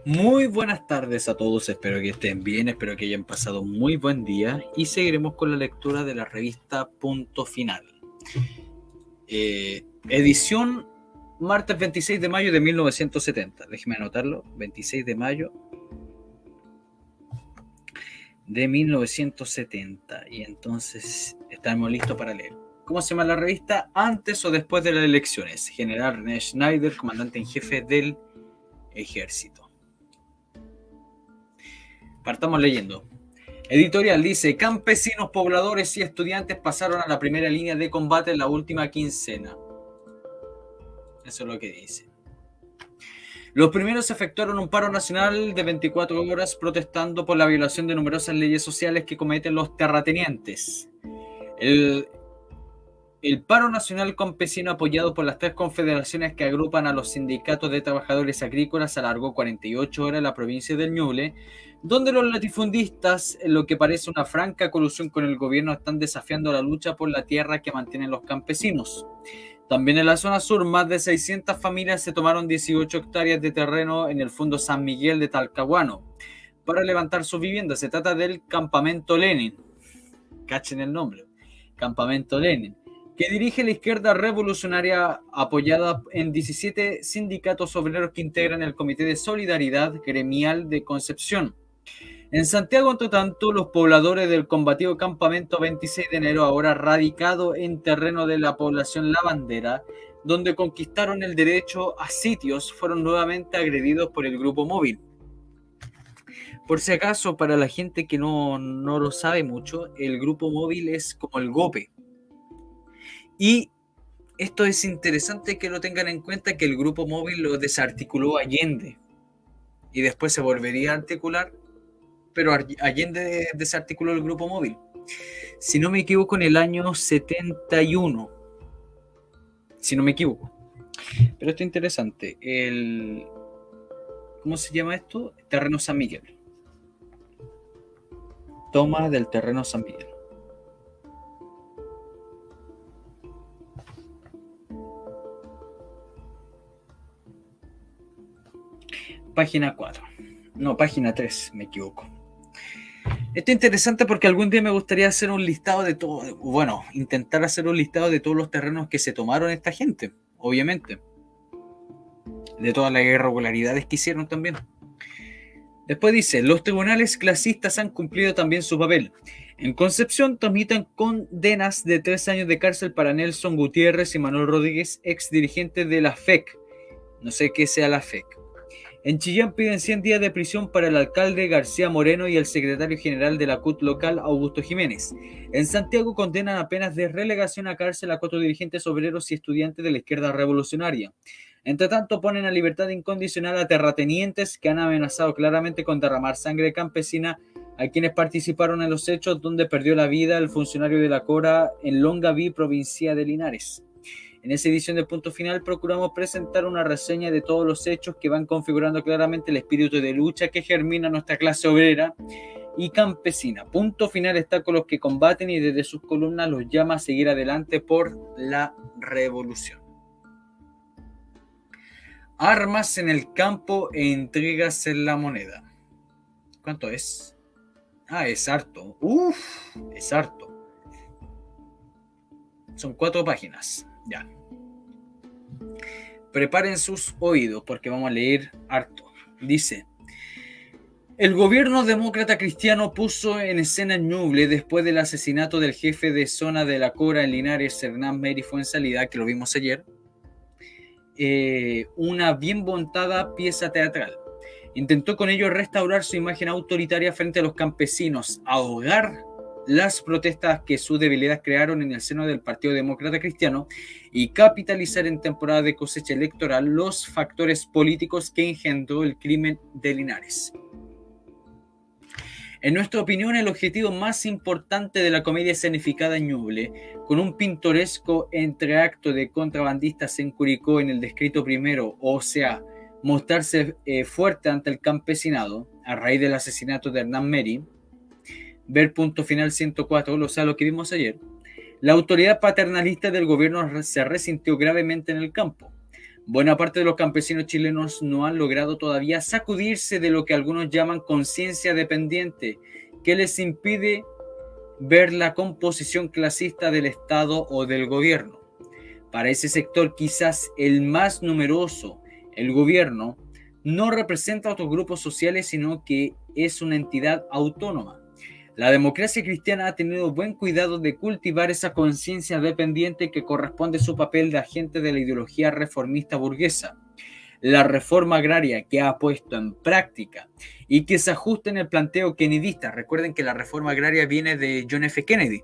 Muy buenas tardes a todos, espero que estén bien, espero que hayan pasado un muy buen día y seguiremos con la lectura de la revista Punto Final. Edición martes 26 de mayo de 1970, déjeme anotarlo, 26 de mayo de 1970 y entonces estamos listos para leer. ¿Cómo se llama la revista? Antes o después de las elecciones. General René Schneider, comandante en jefe del ejército. Partamos leyendo. Editorial dice: campesinos, pobladores y estudiantes pasaron a la primera línea de combate en la última quincena. Eso es lo que dice. Los primeros efectuaron un paro nacional de 24 horas protestando por la violación de numerosas leyes sociales que cometen los terratenientes. El paro nacional campesino, apoyado por las tres confederaciones que agrupan a los sindicatos de trabajadores agrícolas, alargó 48 horas en la provincia del Ñuble, donde los latifundistas, en lo que parece una franca colusión con el gobierno, están desafiando la lucha por la tierra que mantienen los campesinos. También en la zona sur, más de 600 familias se tomaron 18 hectáreas de terreno en el fondo San Miguel de Talcahuano para levantar sus viviendas. Se trata del Campamento Lenin. Cachen el nombre. Campamento Lenin, que dirige la izquierda revolucionaria, apoyada en 17 sindicatos obreros que integran el Comité de Solidaridad Gremial de Concepción. En Santiago, entre tanto, los pobladores del combativo Campamento 26 de enero, ahora radicado en terreno de la población La Bandera, donde conquistaron el derecho a sitios, fueron nuevamente agredidos por el grupo móvil. Por si acaso, para la gente que no lo sabe mucho, el grupo móvil es como el GOPE. Y esto es interesante que lo tengan en cuenta, que el grupo móvil lo desarticuló Allende y después se volvería a articular, pero Allende desarticuló el grupo móvil, si no me equivoco, en el año 71, si no me equivoco. Pero esto es interesante. ¿Cómo se llama esto? Terreno San Miguel. Toma del terreno San Miguel. Página 4. No, página 3, me equivoco. Esto es interesante porque algún día me gustaría hacer un listado de todo, bueno, intentar hacer un listado de todos los terrenos que se tomaron esta gente, obviamente. De todas las irregularidades que hicieron también. Después dice: los tribunales clasistas han cumplido también su papel. En Concepción tramitan condenas de 3 años de cárcel para Nelson Gutiérrez y Manuel Rodríguez, ex dirigentes de la FEC. No sé qué sea la FEC. En Chillán piden 100 días de prisión para el alcalde García Moreno y el secretario general de la CUT local, Augusto Jiménez. En Santiago condenan a penas de relegación a cárcel a 4 dirigentes obreros y estudiantes de la izquierda revolucionaria. Entre tanto, ponen a libertad incondicional a terratenientes que han amenazado claramente con derramar sangre campesina a quienes participaron en los hechos donde perdió la vida el funcionario de la Cora en Longaví, provincia de Linares. En esa edición de Punto Final procuramos presentar una reseña de todos los hechos que van configurando claramente el espíritu de lucha que germina nuestra clase obrera y campesina. Punto Final está con los que combaten y desde sus columnas los llama a seguir adelante por la revolución. Armas en el campo e intrigas en la moneda. ¿Cuánto es? Es harto. Es harto. Son 4 páginas. Ya. Preparen sus oídos porque vamos a leer harto. Dice: el gobierno demócrata cristiano puso en escena Ñuble después del asesinato del jefe de zona de la Cora en Linares, Hernán Meri Fuenzalida, que lo vimos ayer, una bien montada pieza teatral. Intentó con ello restaurar su imagen autoritaria frente a los campesinos, ahogar las protestas que sus debilidades crearon en el seno del Partido Demócrata Cristiano y capitalizar en temporada de cosecha electoral los factores políticos que engendró el crimen de Linares. En nuestra opinión, el objetivo más importante de la comedia escenificada en Ñuble, con un pintoresco entreacto de contrabandistas en Curicó en el descrito primero, o sea, mostrarse fuerte ante el campesinado a raíz del asesinato de Hernán Meri, ver Punto Final 104, o sea, lo que vimos ayer, la autoridad paternalista del gobierno se resintió gravemente en el campo. Buena parte de los campesinos chilenos no han logrado todavía sacudirse de lo que algunos llaman conciencia dependiente, que les impide ver la composición clasista del Estado o del gobierno. Para ese sector, quizás el más numeroso, el gobierno, no representa a otros grupos sociales, sino que es una entidad autónoma. La democracia cristiana ha tenido buen cuidado de cultivar esa conciencia dependiente que corresponde a su papel de agente de la ideología reformista burguesa. La reforma agraria que ha puesto en práctica y que se ajusta en el planteo kennedista. Recuerden que la reforma agraria viene de John F. Kennedy.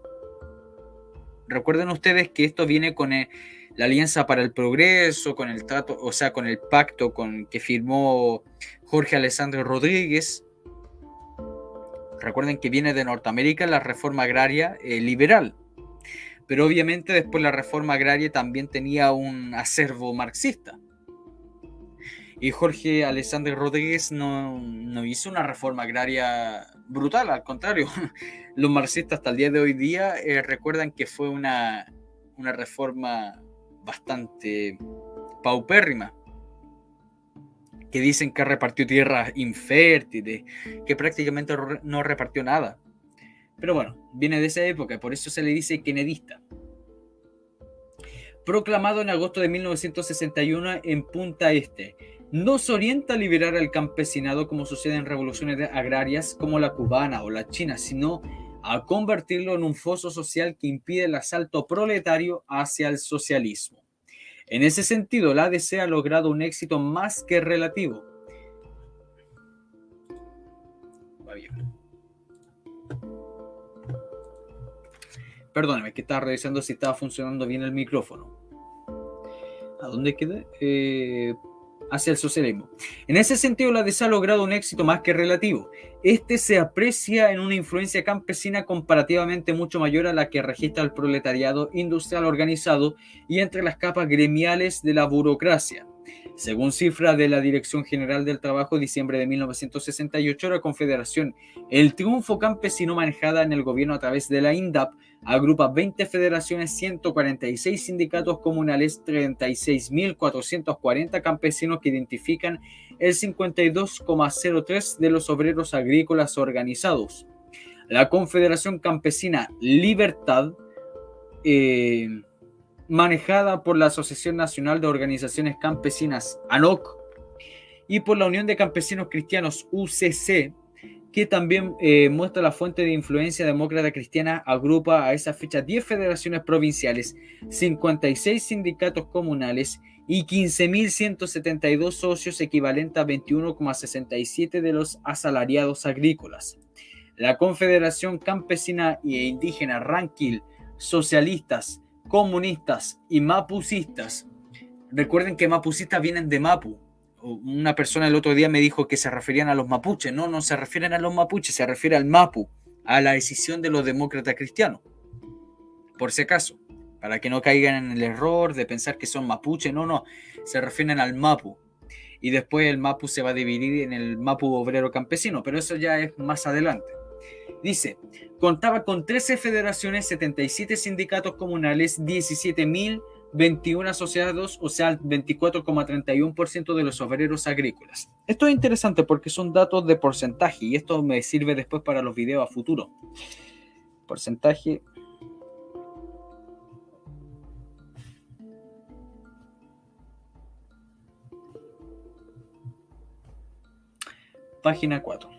Recuerden ustedes que esto viene con la Alianza para el Progreso, con el trato, o sea, con el pacto que firmó Jorge Alessandro Rodríguez. Recuerden que viene de Norteamérica la reforma agraria liberal. Pero obviamente después la reforma agraria también tenía un acervo marxista. Y Jorge Alessandro Rodríguez no hizo una reforma agraria brutal, al contrario. Los marxistas hasta el día de hoy día recuerdan que fue una reforma bastante paupérrima, que dicen que repartió tierras infértiles, que prácticamente no repartió nada. Pero bueno, viene de esa época, por eso se le dice kennedista. Proclamado en agosto de 1961 en Punta Este, no se orienta a liberar al campesinado como sucede en revoluciones agrarias como la cubana o la china, sino a convertirlo en un foso social que impide el asalto proletario hacia el socialismo. En ese sentido, la ADC ha logrado un éxito más que relativo. Va bien. Perdóname, que estaba revisando si estaba funcionando bien el micrófono. ¿A dónde quedé? Hacia el socialismo. En ese sentido, la ADC ha logrado un éxito más que relativo. Este se aprecia en una influencia campesina comparativamente mucho mayor a la que registra el proletariado industrial organizado y entre las capas gremiales de la burocracia. Según cifras de la Dirección General del Trabajo, diciembre de 1968, la Confederación El Triunfo Campesino, manejada en el gobierno a través de la INDAP, agrupa 20 federaciones, 146 sindicatos comunales, 36.440 campesinos que identifican el 52,03% de los obreros agrícolas organizados. La Confederación Campesina Libertad, manejada por la Asociación Nacional de Organizaciones Campesinas, ANOC, y por la Unión de Campesinos Cristianos, UCC, que también muestra la fuente de influencia demócrata cristiana, agrupa a esa fecha 10 federaciones provinciales, 56 sindicatos comunales y 15.172 socios, equivalente a 21,67% de los asalariados agrícolas. La Confederación Campesina e Indígena Ranquil, socialistas, comunistas y mapucistas. Recuerden que mapucistas vienen de Mapu. Una persona el otro día me dijo que se referían a los mapuches. No se refieren a los mapuches, se refiere al Mapu, a la decisión de los demócratas cristianos. Por si acaso, para que no caigan en el error de pensar que son mapuches, no, se refieren al Mapu. Y después el Mapu se va a dividir en el Mapu obrero campesino, pero eso ya es más adelante. Dice, contaba con 13 federaciones, 77 sindicatos comunales, 17.021 asociados, o sea, el 24,31% de los obreros agrícolas. Esto es interesante porque son datos de porcentaje y esto me sirve después para los videos a futuro. Porcentaje. Página 4.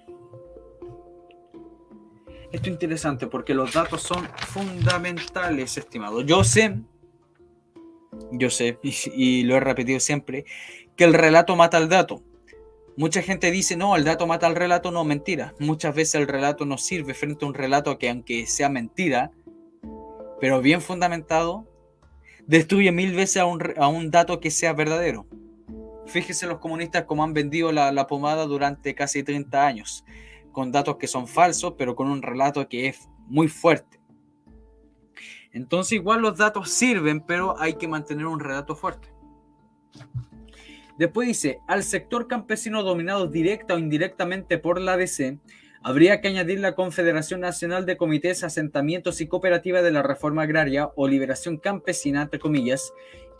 Esto es interesante porque los datos son fundamentales, estimados. Yo sé, y lo he repetido siempre, que el relato mata al dato. Mucha gente dice, no, el dato mata al relato. No, mentira. Muchas veces el relato no sirve frente a un relato que, aunque sea mentira, pero bien fundamentado, destruye 1000 veces a un dato que sea verdadero. Fíjense los comunistas cómo han vendido la pomada durante casi 30 años, con datos que son falsos, pero con un relato que es muy fuerte. Entonces igual los datos sirven, pero hay que mantener un relato fuerte. Después dice, al sector campesino dominado directa o indirectamente por la ADC, habría que añadir la Confederación Nacional de Comités, Asentamientos y Cooperativas de la Reforma Agraria o Liberación Campesina, entre comillas,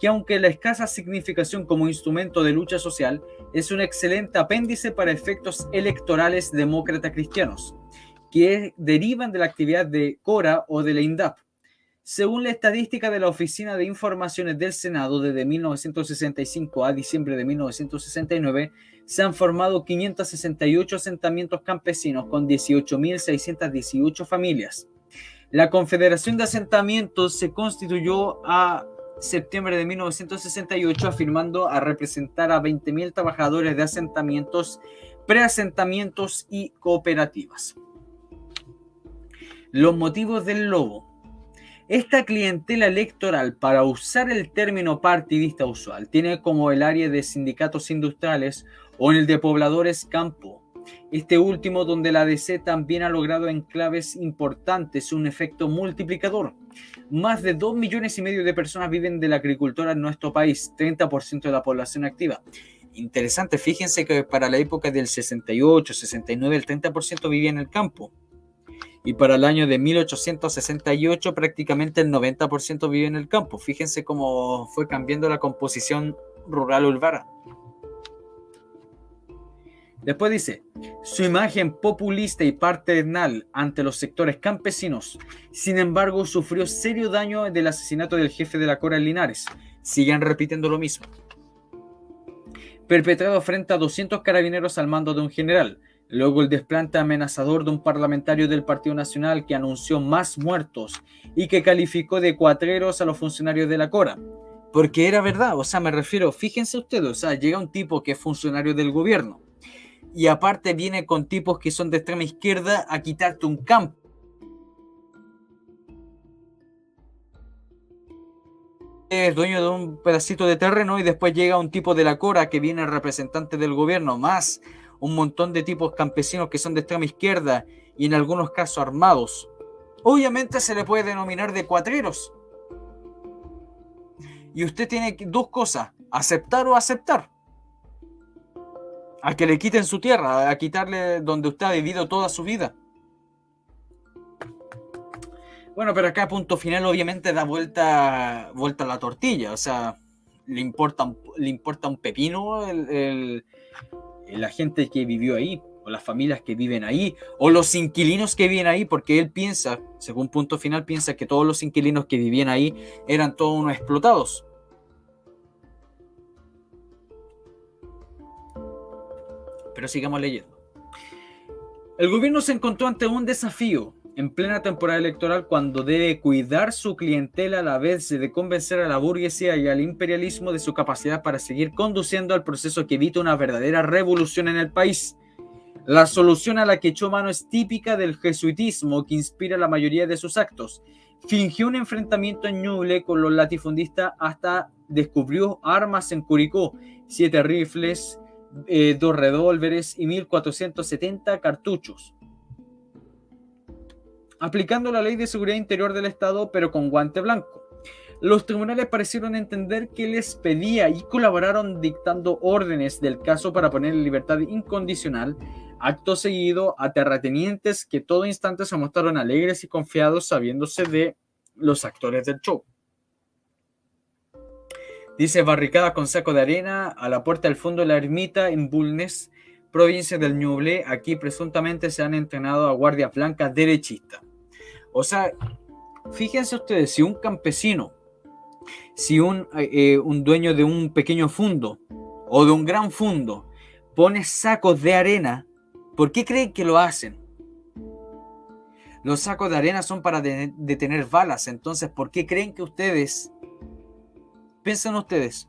que aunque la escasa significación como instrumento de lucha social, es un excelente apéndice para efectos electorales demócrata cristianos, que derivan de la actividad de Cora o de la INDAP. Según la estadística de la Oficina de Informaciones del Senado, desde 1965 a diciembre de 1969, se han formado 568 asentamientos campesinos con 18.618 familias. La Confederación de Asentamientos se constituyó a septiembre de 1968, afirmando a representar a 20.000 trabajadores de asentamientos, preasentamientos y cooperativas. Los motivos del lobo. Esta clientela electoral, para usar el término partidista usual, tiene como el área de sindicatos industriales o en el de pobladores campo. Este último, donde la DC también ha logrado enclaves importantes un efecto multiplicador. Más de 2,5 millones de personas viven de la agricultura en nuestro país, 30% de la población activa. Interesante, fíjense que para la época del 68, 69, el 30% vivía en el campo. Y para el año de 1868 prácticamente el 90% vive en el campo. Fíjense cómo fue cambiando la composición rural-urbana. Después dice, su imagen populista y paternal ante los sectores campesinos, sin embargo, sufrió serio daño del asesinato del jefe de la Cora en Linares. Siguen repitiendo lo mismo. Perpetrado frente a 200 carabineros al mando de un general. Luego el desplante amenazador de un parlamentario del Partido Nacional que anunció más muertos y que calificó de cuatreros a los funcionarios de la Cora. Porque era verdad, o sea, me refiero, fíjense ustedes, o sea, llega un tipo que es funcionario del gobierno y aparte viene con tipos que son de extrema izquierda a quitarte un campo. Es dueño de un pedacito de terreno y después llega un tipo de la Cora que viene representante del gobierno, más un montón de tipos campesinos que son de extrema izquierda y en algunos casos armados. Obviamente se le puede denominar de cuatreros. Y usted tiene dos cosas, aceptar o aceptar. A que le quiten su tierra, a quitarle donde usted ha vivido toda su vida. Bueno, pero acá punto final obviamente da vuelta a la tortilla, o sea, le importa un pepino la gente que vivió ahí, o las familias que viven ahí, o los inquilinos que viven ahí, porque él piensa, según punto final, piensa que todos los inquilinos que vivían ahí eran todos unos explotados. Pero sigamos leyendo. El gobierno se encontró ante un desafío en plena temporada electoral cuando debe cuidar su clientela a la vez de convencer a la burguesía y al imperialismo de su capacidad para seguir conduciendo al proceso que evita una verdadera revolución en el país. La solución a la que echó mano es típica del jesuitismo que inspira la mayoría de sus actos. Fingió un enfrentamiento en Ñuble con los latifundistas hasta descubrió armas en Curicó, 7 rifles, 2 revólveres y 1.470 cartuchos. Aplicando la ley de seguridad interior del Estado, pero con guante blanco. Los tribunales parecieron entender que les pedía y colaboraron dictando órdenes del caso para poner en libertad incondicional. Acto seguido, a terratenientes que todo instante se mostraron alegres y confiados sabiéndose de los actores del show. Dice, barricada con saco de arena a la puerta del fondo de la ermita en Bulnes, provincia del Ñuble. Aquí presuntamente se han entrenado a guardias blancas derechistas. O sea, fíjense ustedes, si un campesino, si un dueño de un pequeño fundo o de un gran fundo pone sacos de arena, ¿por qué creen que lo hacen? Los sacos de arena son para detener balas, entonces, ¿por qué creen que ustedes, piensen ustedes,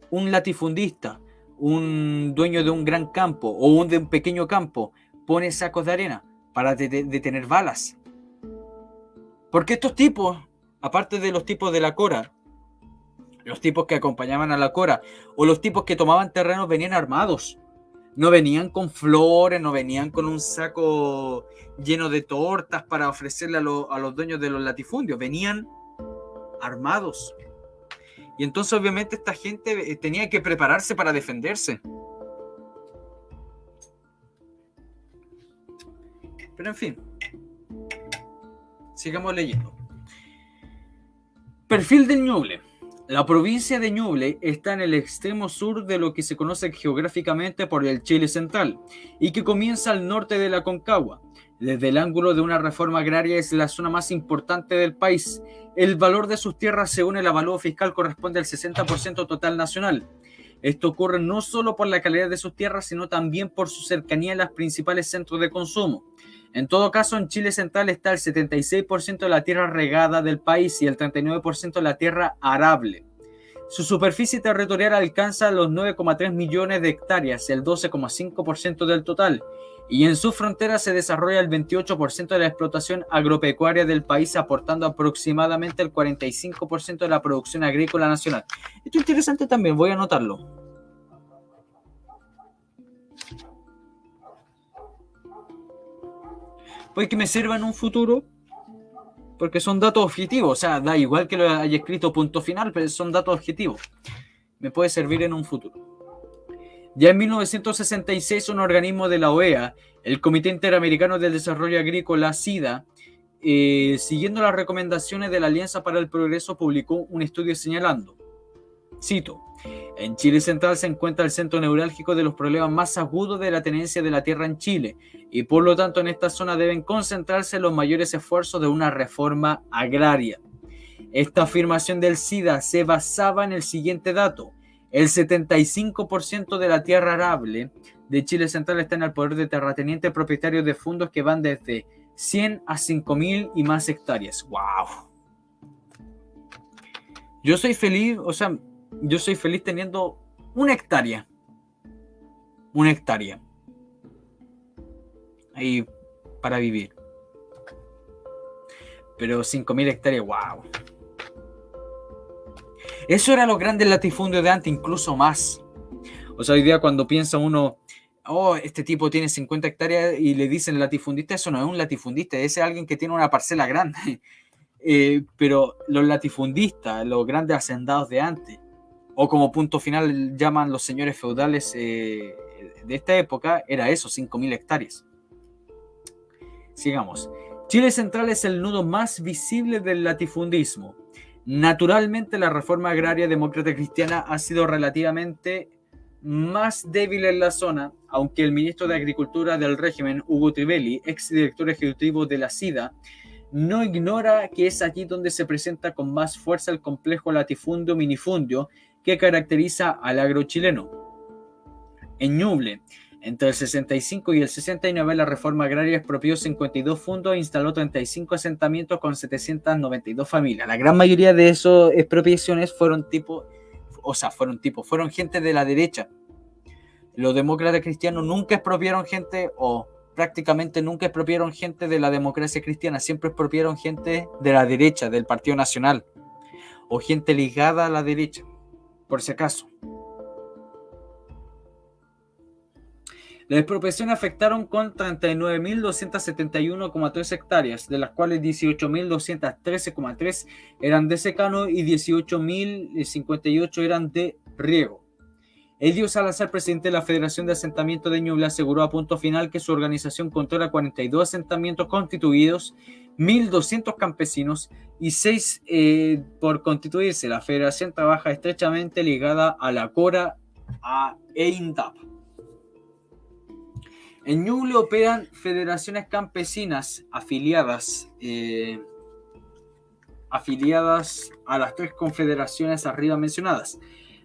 un latifundista, un dueño de un gran campo o un de un pequeño campo pone sacos de arena para detener balas? Porque estos tipos, aparte de los tipos de la Cora, los tipos que acompañaban a la Cora o los tipos que tomaban terrenos venían armados. No venían con flores, no venían con un saco lleno de tortas para ofrecerle a los dueños de los latifundios. Venían armados. Y entonces obviamente esta gente tenía que prepararse para defenderse. Pero en fin, sigamos leyendo. Perfil del Ñuble. La provincia de Ñuble está en el extremo sur de lo que se conoce geográficamente por el Chile central y que comienza al norte de la Aconcagua. Desde el ángulo de una reforma agraria es la zona más importante del país. El valor de sus tierras según el avalúo fiscal corresponde al 60% total nacional. Esto ocurre no solo por la calidad de sus tierras, sino también por su cercanía a los principales centros de consumo. En todo caso, en Chile central está el 76% de la tierra regada del país y el 39% de la tierra arable. Su superficie territorial alcanza los 9,3 millones de hectáreas, el 12,5% del total, y en su frontera se desarrolla el 28% de la explotación agropecuaria del país, aportando aproximadamente el 45% de la producción agrícola nacional. Esto es interesante también, voy a anotarlo. Puede que me sirva en un futuro, porque son datos objetivos, o sea, da igual que lo haya escrito punto final, pero son datos objetivos. Me puede servir en un futuro. Ya en 1966, un organismo de la OEA, el Comité Interamericano del Desarrollo Agrícola, SIDA, siguiendo las recomendaciones de la Alianza para el Progreso, publicó un estudio señalando, cito, en Chile central se encuentra el centro neurálgico de los problemas más agudos de la tenencia de la tierra en Chile y por lo tanto en esta zona deben concentrarse los mayores esfuerzos de una reforma agraria. Esta afirmación del SIDA se basaba en el siguiente dato. El 75% de la tierra arable de Chile central está en el poder de terratenientes propietarios de fondos que van desde 100 a 5.000 y más hectáreas. ¡Wow! Yo soy feliz, yo soy feliz teniendo una hectárea. Una hectárea. Ahí para vivir. Pero 5.000 hectáreas, wow. Eso era los grandes latifundios de antes, incluso más. O sea, hoy día cuando piensa uno, oh, este tipo tiene 50 hectáreas y le dicen latifundista, eso no es un latifundista, ese es alguien que tiene una parcela grande. Pero los latifundistas, los grandes hacendados de antes, o como punto final llaman los señores feudales de esta época, era eso, 5.000 hectáreas. Sigamos. Chile central es el nudo más visible del latifundismo. Naturalmente, la reforma agraria demócrata cristiana ha sido relativamente más débil en la zona, aunque el ministro de Agricultura del régimen, Hugo Trivelli, exdirector ejecutivo de la SIDA, no ignora que es allí donde se presenta con más fuerza el complejo latifundio-minifundio que caracteriza al agro chileno. En Ñuble, entre el 65 y el 69, la reforma agraria expropió 52 fundos e instaló 35 asentamientos con 792 familias. La gran mayoría de esas expropiaciones fueron gente de la derecha. Los demócratas cristianos nunca expropiaron gente, o prácticamente nunca expropiaron gente de la democracia cristiana, siempre expropiaron gente de la derecha, del Partido Nacional, o gente ligada a la derecha, por si acaso. Las expropiaciones afectaron con 39.271,3 hectáreas, de las cuales 18.213,3 eran de secano y 18.058 eran de riego. Elio Salazar, presidente de la Federación de Asentamientos de Ñuble, aseguró a punto final que su organización controla 42 asentamientos constituidos, 1.200 campesinos y 6 por constituirse. La federación trabaja estrechamente ligada a la CORA e INDAP. En Ñuble operan federaciones campesinas afiliadas a las 3 confederaciones arriba mencionadas.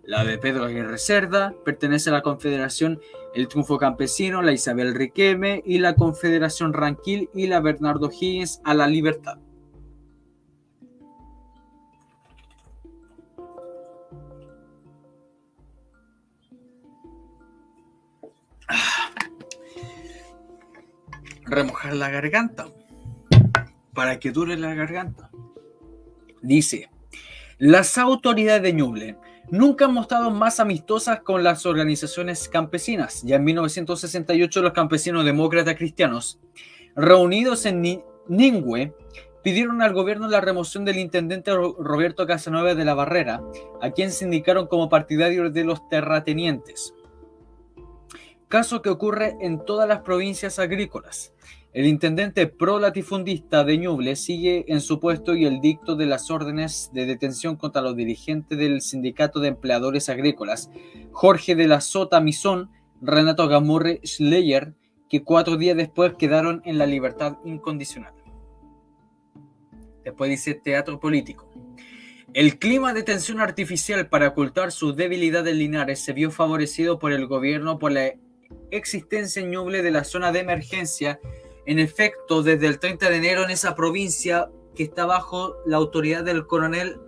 La de Pedro Aguirre Cerda pertenece a la Confederación El Triunfo Campesino, la Isabel Riquelme y la Confederación Ranquil, y la Bernardo Higgins a la Libertad. Remojar la garganta para que dure la garganta. Dice, las autoridades de Ñuble nunca han mostrado más amistosas con las organizaciones campesinas. Ya en 1968 los campesinos demócratas cristianos reunidos en Ningüe pidieron al gobierno la remoción del intendente Roberto Casanova de la Barrera, a quien se indicaron como partidarios de los terratenientes. Caso que ocurre en todas las provincias agrícolas. El intendente pro-latifundista de Ñuble sigue en su puesto y el dicto de las órdenes de detención contra los dirigentes del Sindicato de Empleadores Agrícolas, Jorge de la Sota Misón, Renato Gamurre Schleyer, que 4 días después quedaron en la libertad incondicional. Después dice teatro político. El clima de tensión artificial para ocultar sus debilidades lineares se vio favorecido por el gobierno por la existencia en Ñuble de la zona de emergencia. En efecto, desde el 30 de enero en esa provincia que está bajo la autoridad del coronel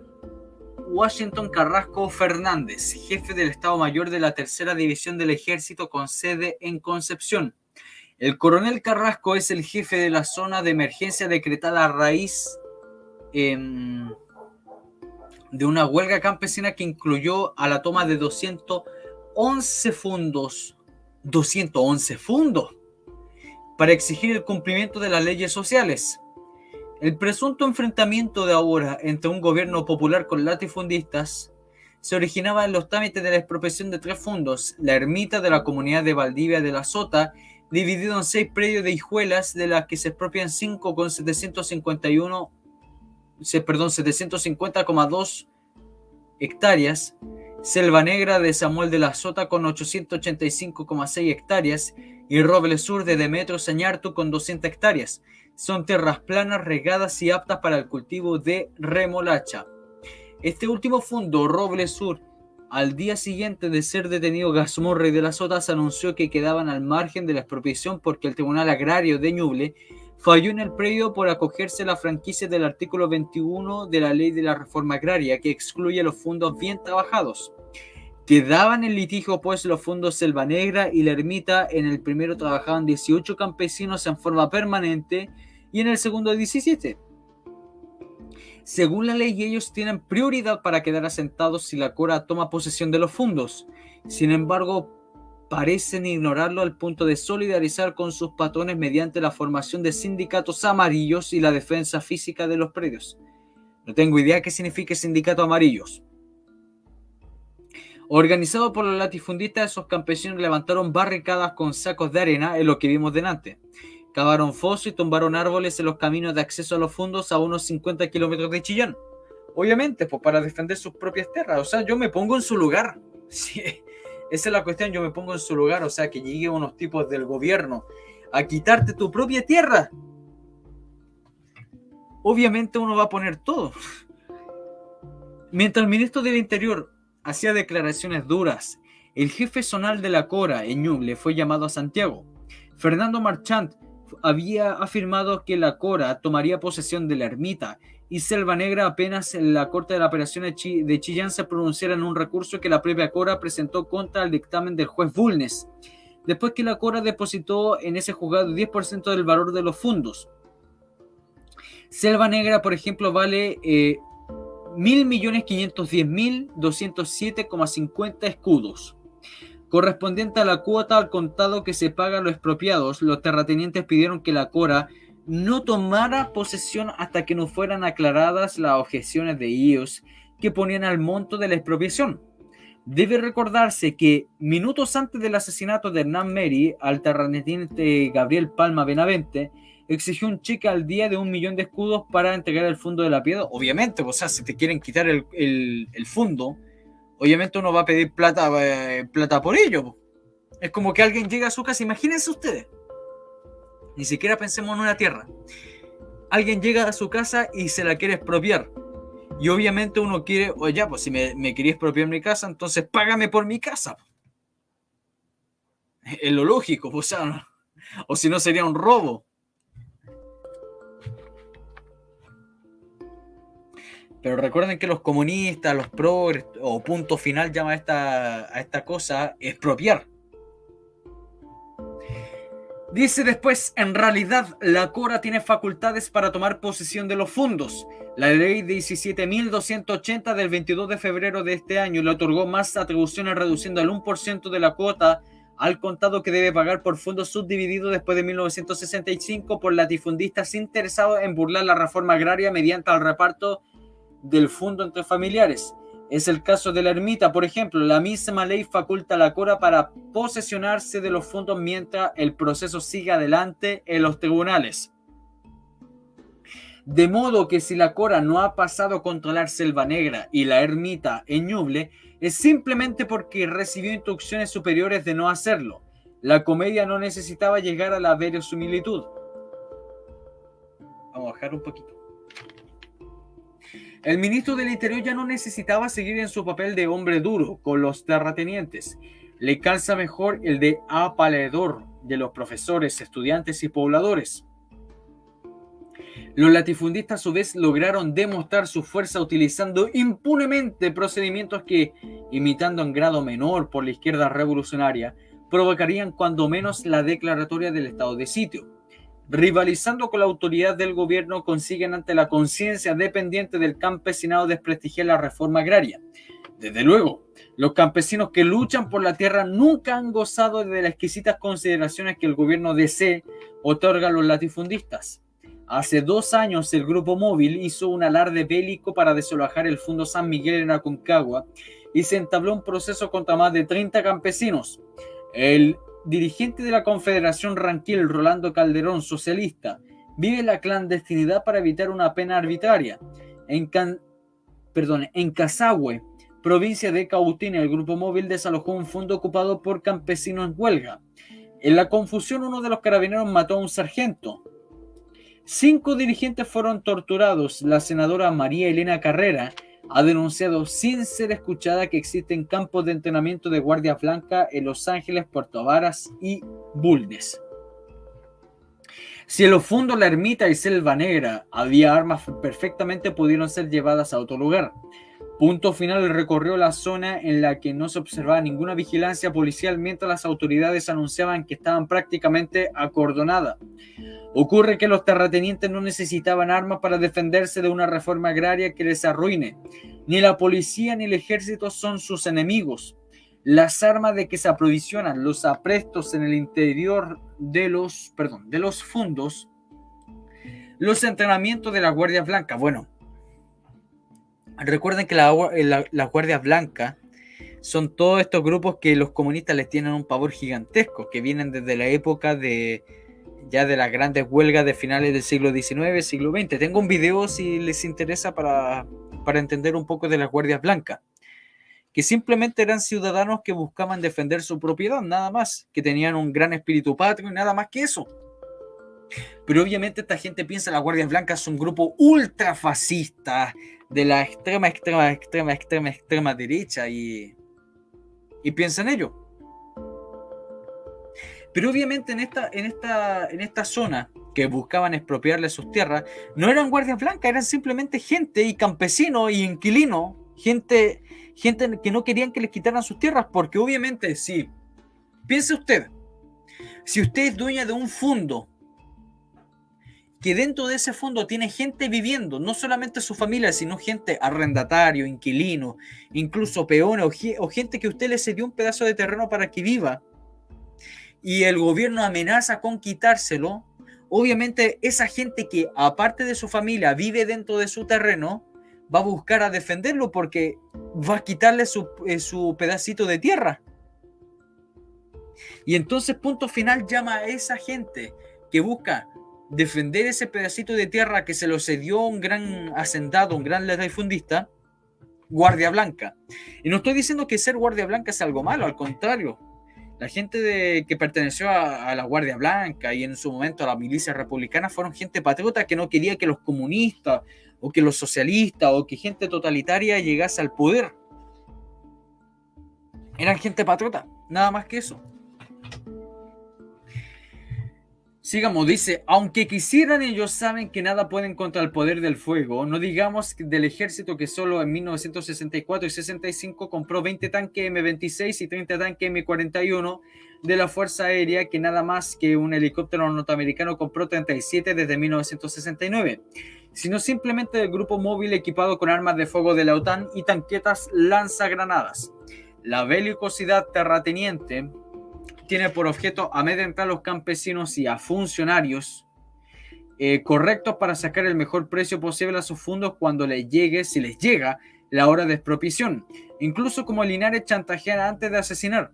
Washington Carrasco Fernández, jefe del Estado Mayor de la Tercera División del Ejército con sede en Concepción. El coronel Carrasco es el jefe de la zona de emergencia decretada a raíz de una huelga campesina que incluyó a la toma de 211 fundos. 211 fundos para exigir el cumplimiento de las leyes sociales. El presunto enfrentamiento de ahora entre un gobierno popular con latifundistas se originaba en los trámites de la expropiación de 3 fondos: la ermita de la comunidad de Valdivia de la Sota, dividido en 6 predios de hijuelas, de las que se expropian 5 con 750,2 hectáreas, Selva Negra de Samuel de la Sota con 885,6 hectáreas y Roble Sur de Demetrio Sañartu con 200 hectáreas. Son tierras planas, regadas y aptas para el cultivo de remolacha. Este último fondo, Roble Sur, al día siguiente de ser detenido Gasmorre de la Sota, se anunció que quedaban al margen de la expropiación porque el Tribunal Agrario de Ñuble falló en el predio por acogerse a la franquicia del artículo 21 de la Ley de la Reforma Agraria, que excluye los fondos bien trabajados. Quedaban en litigio pues los fondos Selva Negra y la ermita. En el primero trabajaban 18 campesinos en forma permanente y en el segundo 17. Según la ley, ellos tienen prioridad para quedar asentados si la Cora toma posesión de los fondos. Sin embargo, parecen ignorarlo al punto de solidarizar con sus patrones mediante la formación de sindicatos amarillos y la defensa física de los predios. No tengo idea qué significa sindicatos amarillos. Organizado por los latifundistas, esos campesinos levantaron barricadas con sacos de arena, en lo que vimos delante. Cavaron fosos y tumbaron árboles en los caminos de acceso a los fondos a unos 50 kilómetros de Chillán. Obviamente, pues para defender sus propias tierras. O sea, yo me pongo en su lugar. Sí, esa es la cuestión, yo me pongo en su lugar. O sea, que lleguen unos tipos del gobierno a quitarte tu propia tierra. Obviamente uno va a poner todo. Mientras el ministro del Interior hacía declaraciones duras, el jefe zonal de la Cora en Ñuble fue llamado a Santiago. Fernando Marchant había afirmado que la Cora tomaría posesión de la ermita y Selva Negra apenas en la Corte de la Apelación de Chillán se pronunciara en un recurso que la propia Cora presentó contra el dictamen del juez Bulnes, después que la Cora depositó en ese juzgado 10% del valor de los fondos. Selva Negra, por ejemplo, vale 1.510.207,50 escudos. Correspondiente a la cuota al contado que se paga a los expropiados, los terratenientes pidieron que la Cora no tomara posesión hasta que no fueran aclaradas las objeciones de ellos que ponían al monto de la expropiación. Debe recordarse que minutos antes del asesinato de Hernán Meri, al terrateniente Gabriel Palma Benavente exigió un cheque al día de 1 millón de escudos para entregar el fondo de la piedra. Obviamente, o sea, si te quieren quitar el fondo, obviamente uno va a pedir plata por ello. Es como que alguien llega a su casa, imagínense ustedes, ni siquiera pensemos en una tierra. Alguien llega a su casa y se la quiere expropiar. Y obviamente uno quiere, oye, ya, pues si me quería expropiar mi casa, entonces págame por mi casa. Es lo lógico, o sea, no, o si no sería un robo. Pero recuerden que los comunistas, los progres, o punto final llama a esta cosa expropiar. Dice después, en realidad la Cora tiene facultades para tomar posesión de los fondos. La ley 17.280 del 22 de febrero de este año le otorgó más atribuciones, reduciendo al 1% de la cuota al contado que debe pagar por fondos subdivididos después de 1965 por latifundistas interesados en burlar la reforma agraria mediante el reparto del fondo entre familiares. Es el caso de la ermita, por ejemplo. La misma ley faculta a la Cora para posesionarse de los fondos mientras el proceso sigue adelante en los tribunales. De modo que si la Cora no ha pasado a controlar Selva Negra y la ermita en Ñuble, es simplemente porque recibió instrucciones superiores de no hacerlo. La comedia no necesitaba llegar a la verosimilitud. Vamos a bajar un poquito. El ministro del Interior ya no necesitaba seguir en su papel de hombre duro con los terratenientes. Le calza mejor el de apalador de los profesores, estudiantes y pobladores. Los latifundistas a su vez lograron demostrar su fuerza utilizando impunemente procedimientos que, imitando en grado menor por la izquierda revolucionaria, provocarían cuando menos la declaratoria del estado de sitio. Rivalizando con la autoridad del gobierno, consiguen ante la conciencia dependiente del campesinado desprestigiar la reforma agraria. Desde luego, los campesinos que luchan por la tierra nunca han gozado de las exquisitas consideraciones que el gobierno DC otorga a los latifundistas. Hace 2 años el Grupo Móvil hizo un alarde bélico para desalojar el Fundo San Miguel en Aconcagua y se entabló un proceso contra más de 30 campesinos. El dirigente de la Confederación Ranquil, Rolando Calderón, socialista, vive la clandestinidad para evitar una pena arbitraria. En Casahue, provincia de Cautín, el Grupo Móvil desalojó un fondo ocupado por campesinos en huelga. En la confusión, uno de los carabineros mató a un sargento. 5 dirigentes fueron torturados. La senadora María Elena Carrera ha denunciado sin ser escuchada que existen campos de entrenamiento de Guardia Blanca en Los Ángeles, Puerto Varas y Bulnes. Si en los fondos La Ermita y Selva Negra había armas, perfectamente pudieron ser llevadas a otro lugar. Punto final recorrió la zona en la que no se observaba ninguna vigilancia policial mientras las autoridades anunciaban que estaban prácticamente acordonadas. Ocurre que los terratenientes no necesitaban armas para defenderse de una reforma agraria que les arruine. Ni la policía ni el ejército son sus enemigos. Las armas de que se aprovisionan los aprestos en el interior de los fondos, los entrenamientos de la Guardia Blanca. Bueno, recuerden que las Guardias Blancas son todos estos grupos que los comunistas les tienen un pavor gigantesco, que vienen desde la época de las grandes huelgas de finales del siglo XIX, siglo XX. Tengo un video si les interesa para entender un poco de las Guardias Blancas, que simplemente eran ciudadanos que buscaban defender su propiedad, nada más, que tenían un gran espíritu patrio y nada más que eso. Pero obviamente esta gente piensa que las Guardias Blancas son un grupo ultra fascista de la extrema derecha y piensa en ello. Pero obviamente en esta zona que buscaban expropiarle sus tierras, no eran guardias blancas, eran simplemente gente y campesinos y inquilinos, gente que no querían que les quitaran sus tierras, porque obviamente sí. Piense usted, si usted es dueña de un fondo, que dentro de ese fondo tiene gente viviendo, no solamente su familia, sino gente arrendatario, inquilino, incluso peones o gente que usted le cedió un pedazo de terreno para que viva, y el gobierno amenaza con quitárselo, obviamente esa gente que aparte de su familia vive dentro de su terreno, va a buscar a defenderlo porque va a quitarle su pedacito de tierra. Y entonces punto final llama a esa gente que busca defender ese pedacito de tierra que se lo cedió un gran hacendado, un gran latifundista, Guardia Blanca. Y no estoy diciendo que ser Guardia Blanca es algo malo, al contrario. La gente que perteneció a la Guardia Blanca y en su momento a la milicia republicana fueron gente patriota que no quería que los comunistas o que los socialistas o que gente totalitaria llegase al poder. Eran gente patriota, nada más que eso. Sigamos, dice, aunque quisieran, ellos saben que nada pueden contra el poder del fuego. No digamos del ejército que solo en 1964 y 65 compró 20 tanques M26 y 30 tanques M41 de la Fuerza Aérea, que nada más que un helicóptero norteamericano compró 37 desde 1969, sino simplemente el grupo móvil equipado con armas de fuego de la OTAN y tanquetas lanzagranadas. La belicosidad terrateniente tiene por objeto amedrentar a los campesinos y a funcionarios correctos para sacar el mejor precio posible a sus fondos cuando les llegue, si les llega, la hora de expropiación, incluso como Linares chantajeara antes de asesinar.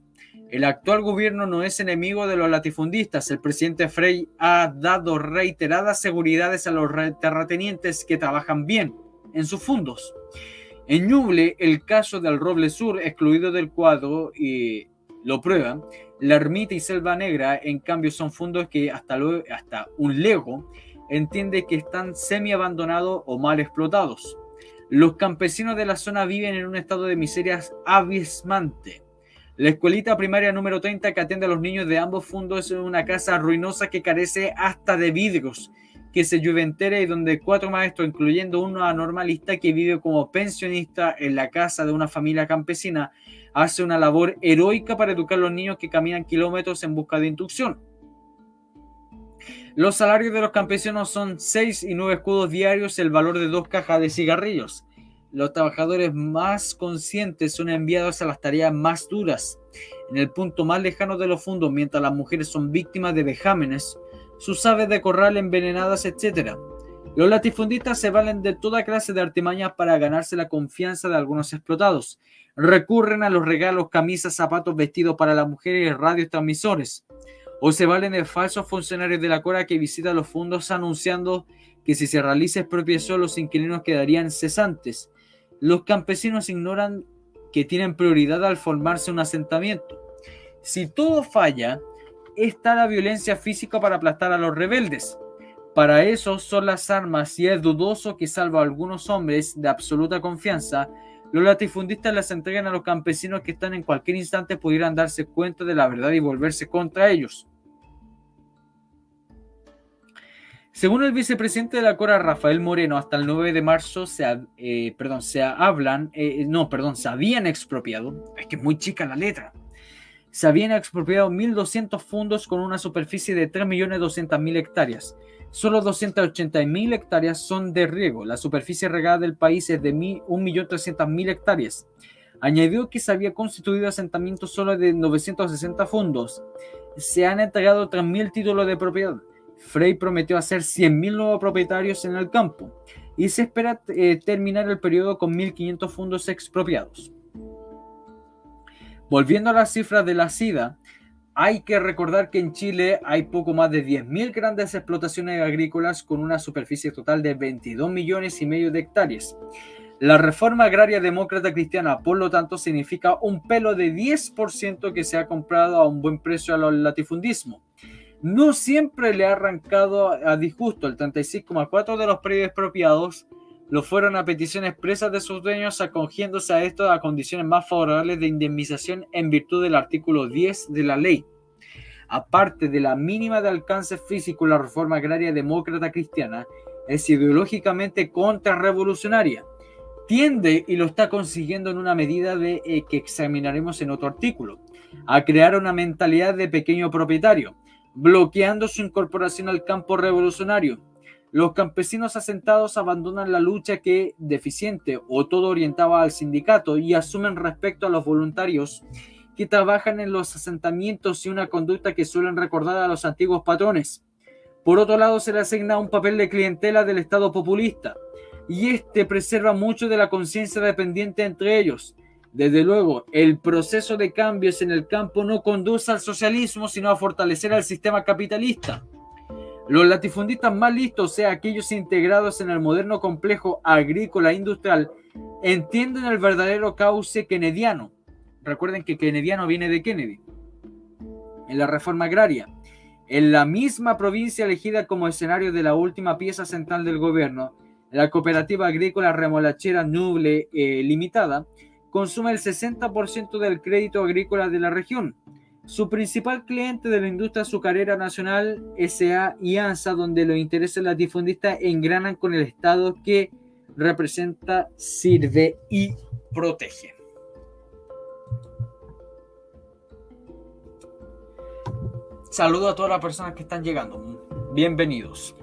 El actual gobierno no es enemigo de los latifundistas. El presidente Frey ha dado reiteradas seguridades a los terratenientes que trabajan bien en sus fondos. En Ñuble, el caso del Roble Sur, excluido del cuadro, y lo prueba. La Ermita y Selva Negra, en cambio, son fondos que hasta un lego entiende que están semi-abandonados o mal explotados. Los campesinos de la zona viven en un estado de miseria abismante. La escuelita primaria número 30 que atiende a los niños de ambos fondos es una casa ruinosa que carece hasta de vidrios, que se llueve entera y donde 4 maestros, incluyendo uno anormalista que vive como pensionista en la casa de una familia campesina, hace una labor heroica para educar a los niños que caminan kilómetros en busca de instrucción. Los salarios de los campesinos son 6 y 9 escudos diarios, el valor de 2 cajas de cigarrillos. Los trabajadores más conscientes son enviados a las tareas más duras, en el punto más lejano de los fondos, mientras las mujeres son víctimas de vejámenes, sus aves de corral envenenadas, etc. Los latifundistas se valen de toda clase de artimañas para ganarse la confianza de algunos explotados. Recurren a los regalos, camisas, zapatos, vestidos para las mujeres y radios transmisores. O se valen de falsos funcionarios de la Cora que visitan los fondos anunciando que si se realiza expropiación los inquilinos quedarían cesantes. Los campesinos ignoran que tienen prioridad al formarse un asentamiento. Si todo falla, está la violencia física para aplastar a los rebeldes. Para eso son las armas y es dudoso que, salvo a algunos hombres de absoluta confianza, los latifundistas las entreguen a los campesinos que están en cualquier instante pudieran darse cuenta de la verdad y volverse contra ellos. Según el vicepresidente de la Cora, Rafael Moreno, hasta el 9 de marzo se habían expropiado, es que es muy chica la letra, se habían expropiado 1.200 fondos con una superficie de 3.200.000 hectáreas. Solo 280.000 hectáreas son de riego. La superficie regada del país es de 1.300.000 hectáreas. Añadió que se había constituido asentamientos solo de 960 fondos. Se han entregado 3.000 títulos de propiedad. Frey prometió hacer 100.000 nuevos propietarios en el campo y se espera terminar el periodo con 1.500 fondos expropiados. Volviendo a las cifras de la SIDA, hay que recordar que en Chile hay poco más de 10.000 grandes explotaciones agrícolas con una superficie total de 22 millones y medio de hectáreas. La reforma agraria demócrata cristiana, por lo tanto, significa un pelo de 10% que se ha comprado a un buen precio al latifundismo. No siempre le ha arrancado a disgusto. El 36,4% de los predios expropiados lo fueron a petición expresa de sus dueños, acogiéndose a esto a condiciones más favorables de indemnización en virtud del artículo 10 de la ley. Aparte de la mínima de alcance físico, la reforma agraria demócrata cristiana es ideológicamente contrarrevolucionaria. Tiende, y lo está consiguiendo en una medida que examinaremos en otro artículo, a crear una mentalidad de pequeño propietario, bloqueando su incorporación al campo revolucionario. Los campesinos asentados abandonan la lucha que deficiente o todo orientaba al sindicato y asumen respecto a los voluntarios que trabajan en los asentamientos y una conducta que suelen recordar a los antiguos patrones. Por otro lado, se le asigna un papel de clientela del Estado populista y este preserva mucho de la conciencia dependiente entre ellos. Desde luego, el proceso de cambios en el campo no conduce al socialismo, sino a fortalecer al sistema capitalista. Los latifundistas más listos, o sea, aquellos integrados en el moderno complejo agrícola industrial, entienden el verdadero cauce kennediano. Recuerden que kennediano viene de Kennedy. En la reforma agraria, en la misma provincia elegida como escenario de la última pieza central del gobierno, la cooperativa agrícola remolachera Ñuble Limitada consume el 60% del crédito agrícola de la región. Su principal cliente de la industria azucarera nacional, S.A. y ANSA, donde los intereses latifundistas engranan con el Estado que representa, sirve y protege. Saludo a todas las personas que están llegando. Bienvenidos.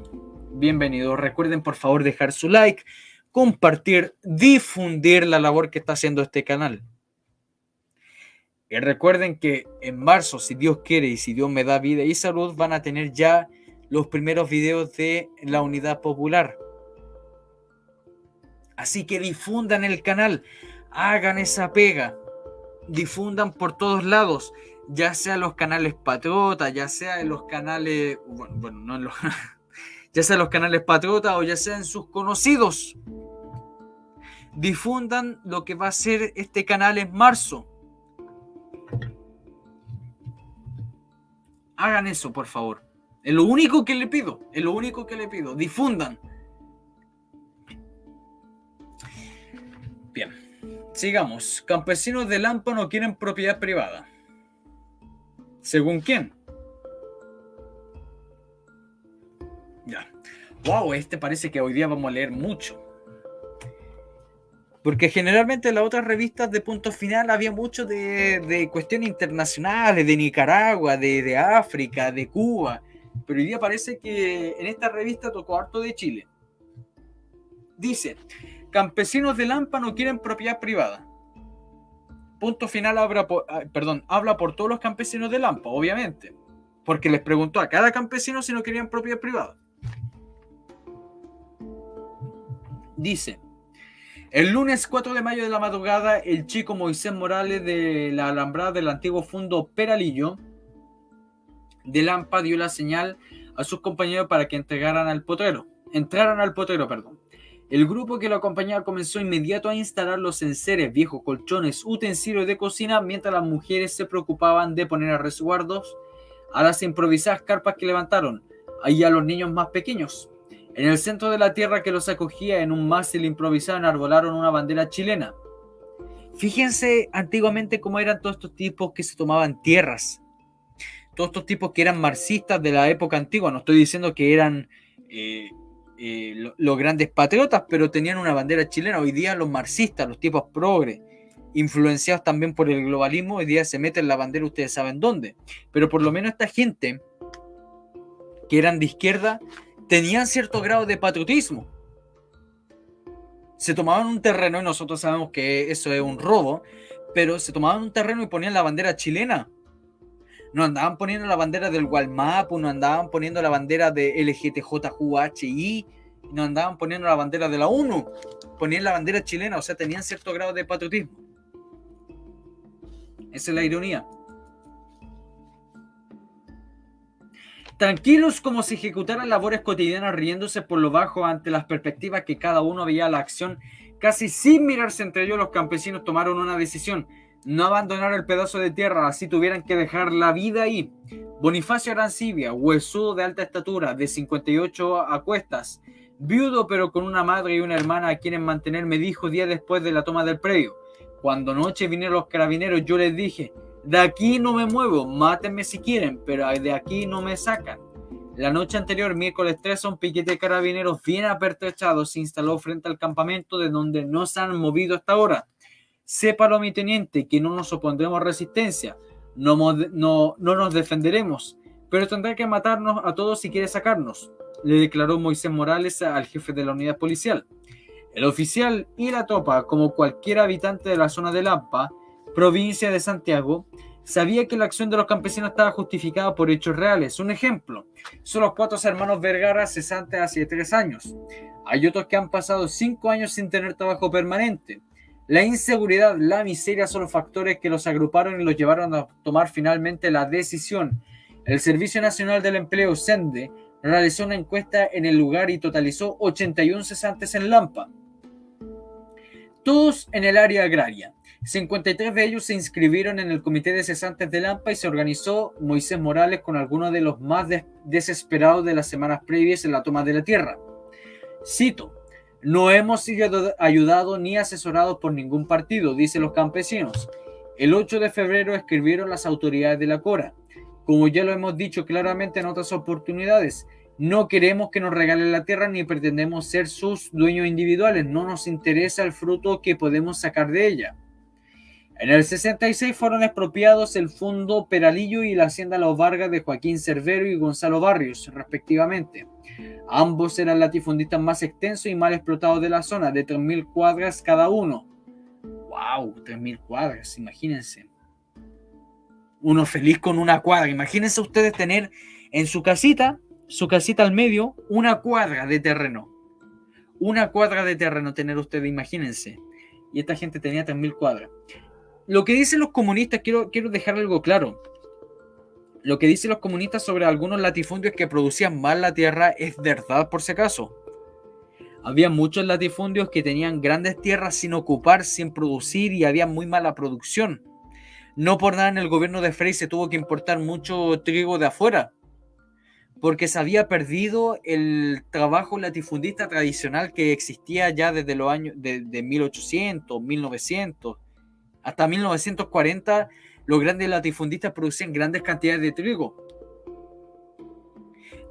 Recuerden, por favor, dejar su like, compartir, difundir la labor que está haciendo este canal. Y recuerden que en marzo, si Dios quiere y si Dios me da vida y salud, van a tener ya los primeros videos de la Unidad Popular. Así que difundan el canal, hagan esa pega, difundan por todos lados, ya sea los canales Patriota, ya sea en los canales, bueno, no en los, ya sea en los canales Patriota o ya sea en sus conocidos. Difundan lo que va a ser este canal en marzo. Hagan eso, por favor. Es lo único que le pido. Es lo único que le pido. Difundan. Bien. Sigamos. Campesinos de Lampa no quieren propiedad privada. ¿Según quién? Ya. Wow, este parece que hoy día vamos a leer mucho. Porque generalmente en las otras revistas de Punto Final había mucho de cuestiones internacionales, de Nicaragua, de África, de Cuba. Pero hoy día parece que en esta revista tocó harto de Chile. Dice, campesinos de Lampa no quieren propiedad privada. Punto Final habla por todos los campesinos de Lampa, obviamente. Porque les preguntó a cada campesino si no querían propiedad privada. Dice, el lunes 4 de mayo de la madrugada, el chico Moisés Morales de la Alambrada del antiguo Fundo Peralillo de Lampa dio la señal a sus compañeros para que entraran al potrero. El grupo que lo acompañaba comenzó inmediato a instalar los enseres, viejos colchones, utensilios de cocina, mientras las mujeres se preocupaban de poner a resguardos a las improvisadas carpas que levantaron, ahí a los niños más pequeños. En el centro de la tierra que los acogía, en un mástil improvisado, enarbolaron una bandera chilena. Fíjense antiguamente cómo eran todos estos tipos que se tomaban tierras. Todos estos tipos que eran marxistas de la época antigua. No estoy diciendo que eran los grandes patriotas, pero tenían una bandera chilena. Hoy día los marxistas, los tipos progres, influenciados también por el globalismo, hoy día se meten la bandera, ustedes saben dónde. Pero por lo menos esta gente que eran de izquierda tenían cierto grado de patriotismo. Se tomaban un terreno, y nosotros sabemos que eso es un robo, pero se tomaban un terreno y ponían la bandera chilena. No andaban poniendo la bandera del Gualmapu, no andaban poniendo la bandera de LGTJQHI, no andaban poniendo la bandera de la ONU, ponían la bandera chilena, o sea, tenían cierto grado de patriotismo. Esa es la ironía. Tranquilos como si ejecutaran labores cotidianas, riéndose por lo bajo ante las perspectivas que cada uno veía la acción, casi sin mirarse entre ellos, los campesinos tomaron una decisión: no abandonar el pedazo de tierra, así tuvieran que dejar la vida ahí. Bonifacio Arancibia, huesudo de alta estatura, de 58 acuestas, viudo pero con una madre y una hermana a quienes mantener, me dijo días después de la toma del predio: cuando anoche vinieron los carabineros, yo les dije, de aquí no me muevo, mátenme si quieren, pero de aquí no me sacan. La noche anterior, miércoles 3, un piquete de carabineros bien apertrechado se instaló frente al campamento, de donde no se han movido hasta ahora. Sépalo, mi teniente, que no nos opondremos resistencia, no nos defenderemos, pero tendrá que matarnos a todos si quiere sacarnos, le declaró Moisés Morales al jefe de la unidad policial. El oficial y la tropa, como cualquier habitante de la zona de Lampa, provincia de Santiago, sabía que la acción de los campesinos estaba justificada por hechos reales. Un ejemplo, son los 4 hermanos Vergara cesantes hace 3 años. Hay otros que han pasado 5 años sin tener trabajo permanente. La inseguridad, la miseria son los factores que los agruparon y los llevaron a tomar finalmente la decisión. El Servicio Nacional del Empleo, SENDE, realizó una encuesta en el lugar y totalizó 81 cesantes en Lampa, todos en el área agraria. 53 de ellos se inscribieron en el Comité de Cesantes de Lampa y se organizó Moisés Morales con algunos de los más desesperados de las semanas previas en la toma de la tierra. Cito: no hemos sido ayudados ni asesorados por ningún partido, dicen los campesinos. El 8 de febrero escribieron las autoridades de la Cora. Como ya lo hemos dicho claramente en otras oportunidades, no queremos que nos regalen la tierra ni pretendemos ser sus dueños individuales. No nos interesa el fruto que podemos sacar de ella. En el 66 fueron expropiados el Fundo Peralillo y la Hacienda Los Vargas de Joaquín Cervero y Gonzalo Barrios, respectivamente. Ambos eran latifundistas más extensos y mal explotados de la zona, de 3.000 cuadras cada uno. ¡Wow! 3.000 cuadras, imagínense. Uno feliz con una cuadra. Imagínense ustedes tener en su casita al medio, una cuadra de terreno. Una cuadra de terreno tener ustedes, imagínense. Y esta gente tenía 3.000 cuadras. Lo que dicen los comunistas, quiero dejar algo claro. Lo que dicen los comunistas sobre algunos latifundios que producían mal la tierra es verdad, por si acaso. Había muchos latifundios que tenían grandes tierras sin ocupar, sin producir, y había muy mala producción. No por nada en el gobierno de Frei se tuvo que importar mucho trigo de afuera, porque se había perdido el trabajo latifundista tradicional que existía ya desde los años de 1800, 1900, hasta 1940. Los grandes latifundistas producían grandes cantidades de trigo.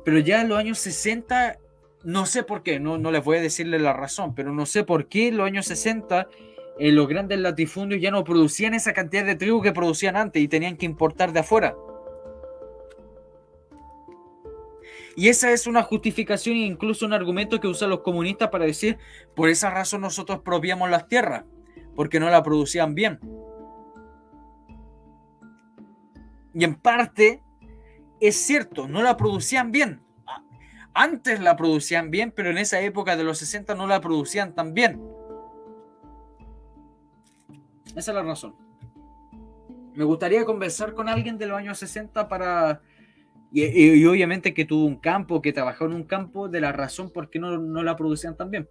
Pero ya en los años 60, no sé por qué, no les voy a decirle la razón, pero no sé por qué en los años 60 los grandes latifundios ya no producían esa cantidad de trigo que producían antes y tenían que importar de afuera. Y esa es una justificación e incluso un argumento que usan los comunistas para decir, por esa razón nosotros expropiamos las tierras, porque no la producían bien. Y en parte es cierto, no la producían bien. Antes la producían bien, pero en esa época de los 60 no la producían tan bien. Esa es la razón. Me gustaría conversar con alguien de los años 60 para... Y obviamente que tuvo un campo, que trabajó en un campo, de la razón por qué no la producían tan bien.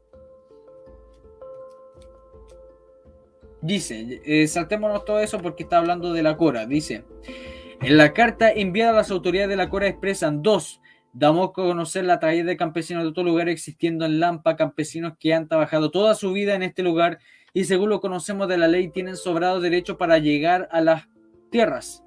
Dice, saltémonos todo eso porque está hablando de la Cora. Dice, en la carta enviada a las autoridades de la Cora expresan dos. Damos a conocer la tragedia de campesinos de otro lugar existiendo en Lampa, campesinos que han trabajado toda su vida en este lugar y según lo conocemos de la ley tienen sobrado derecho para llegar a las tierras.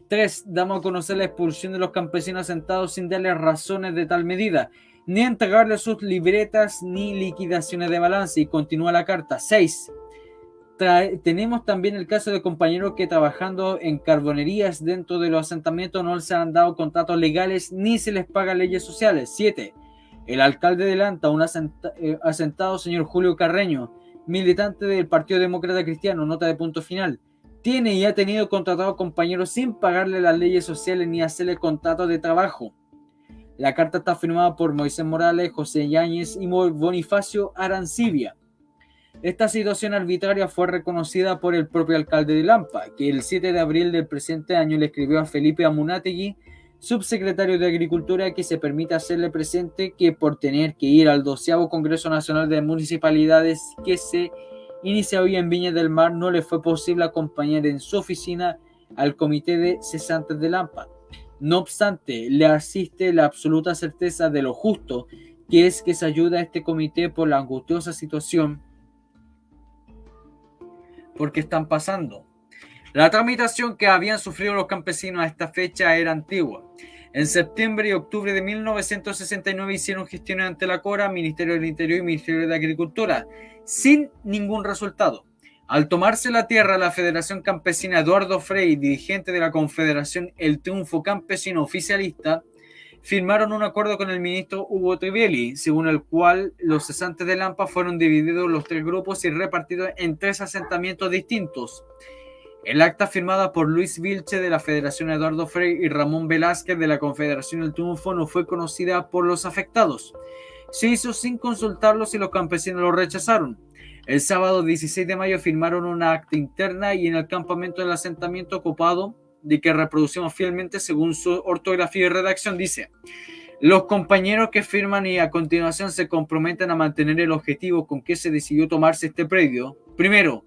3. Damos a conocer la expulsión de los campesinos asentados sin darles razones de tal medida, ni entregarles sus libretas ni liquidaciones de balance. Y continúa la carta. 6. Tenemos también el caso de compañeros que trabajando en carbonerías dentro de los asentamientos no les han dado contratos legales ni se les paga leyes sociales. 7. El alcalde de Lanta, un asentado señor Julio Carreño, militante del Partido Demócrata Cristiano, nota de punto final, tiene y ha tenido contratados compañeros sin pagarle las leyes sociales ni hacerle contratos de trabajo. La carta está firmada por Moisés Morales, José Yáñez y Bonifacio Arancibia. Esta situación arbitraria fue reconocida por el propio alcalde de Lampa, que el 7 de abril del presente año le escribió a Felipe Amunátegui, subsecretario de Agricultura, que se permite hacerle presente que por tener que ir al 12º Congreso Nacional de Municipalidades que se inicia hoy en Viña del Mar, no le fue posible acompañar en su oficina al comité de cesantes de Lampa. No obstante, le asiste la absoluta certeza de lo justo que es que se ayude a este comité por la angustiosa situación porque están pasando. La tramitación que habían sufrido los campesinos a esta fecha era antigua. En septiembre y octubre de 1969 hicieron gestiones ante la Cora, Ministerio del Interior y Ministerio de Agricultura, sin ningún resultado. Al tomarse la tierra, la Federación Campesina Eduardo Frei, dirigente de la Confederación El Triunfo Campesino oficialista, firmaron un acuerdo con el ministro Hugo Trivieli, según el cual los cesantes de Lampa fueron divididos en los 3 grupos y repartidos en 3 asentamientos distintos. El acta firmada por Luis Vilche de la Federación Eduardo Frei y Ramón Velázquez de la Confederación El Triunfo no fue conocida por los afectados. Se hizo sin consultarlos y los campesinos lo rechazaron. El sábado 16 de mayo firmaron una acta interna y en el campamento del asentamiento ocupado, de que reproducimos fielmente según su ortografía y redacción, dice: los compañeros que firman y a continuación se comprometen a mantener el objetivo con que se decidió tomarse este predio. Primero,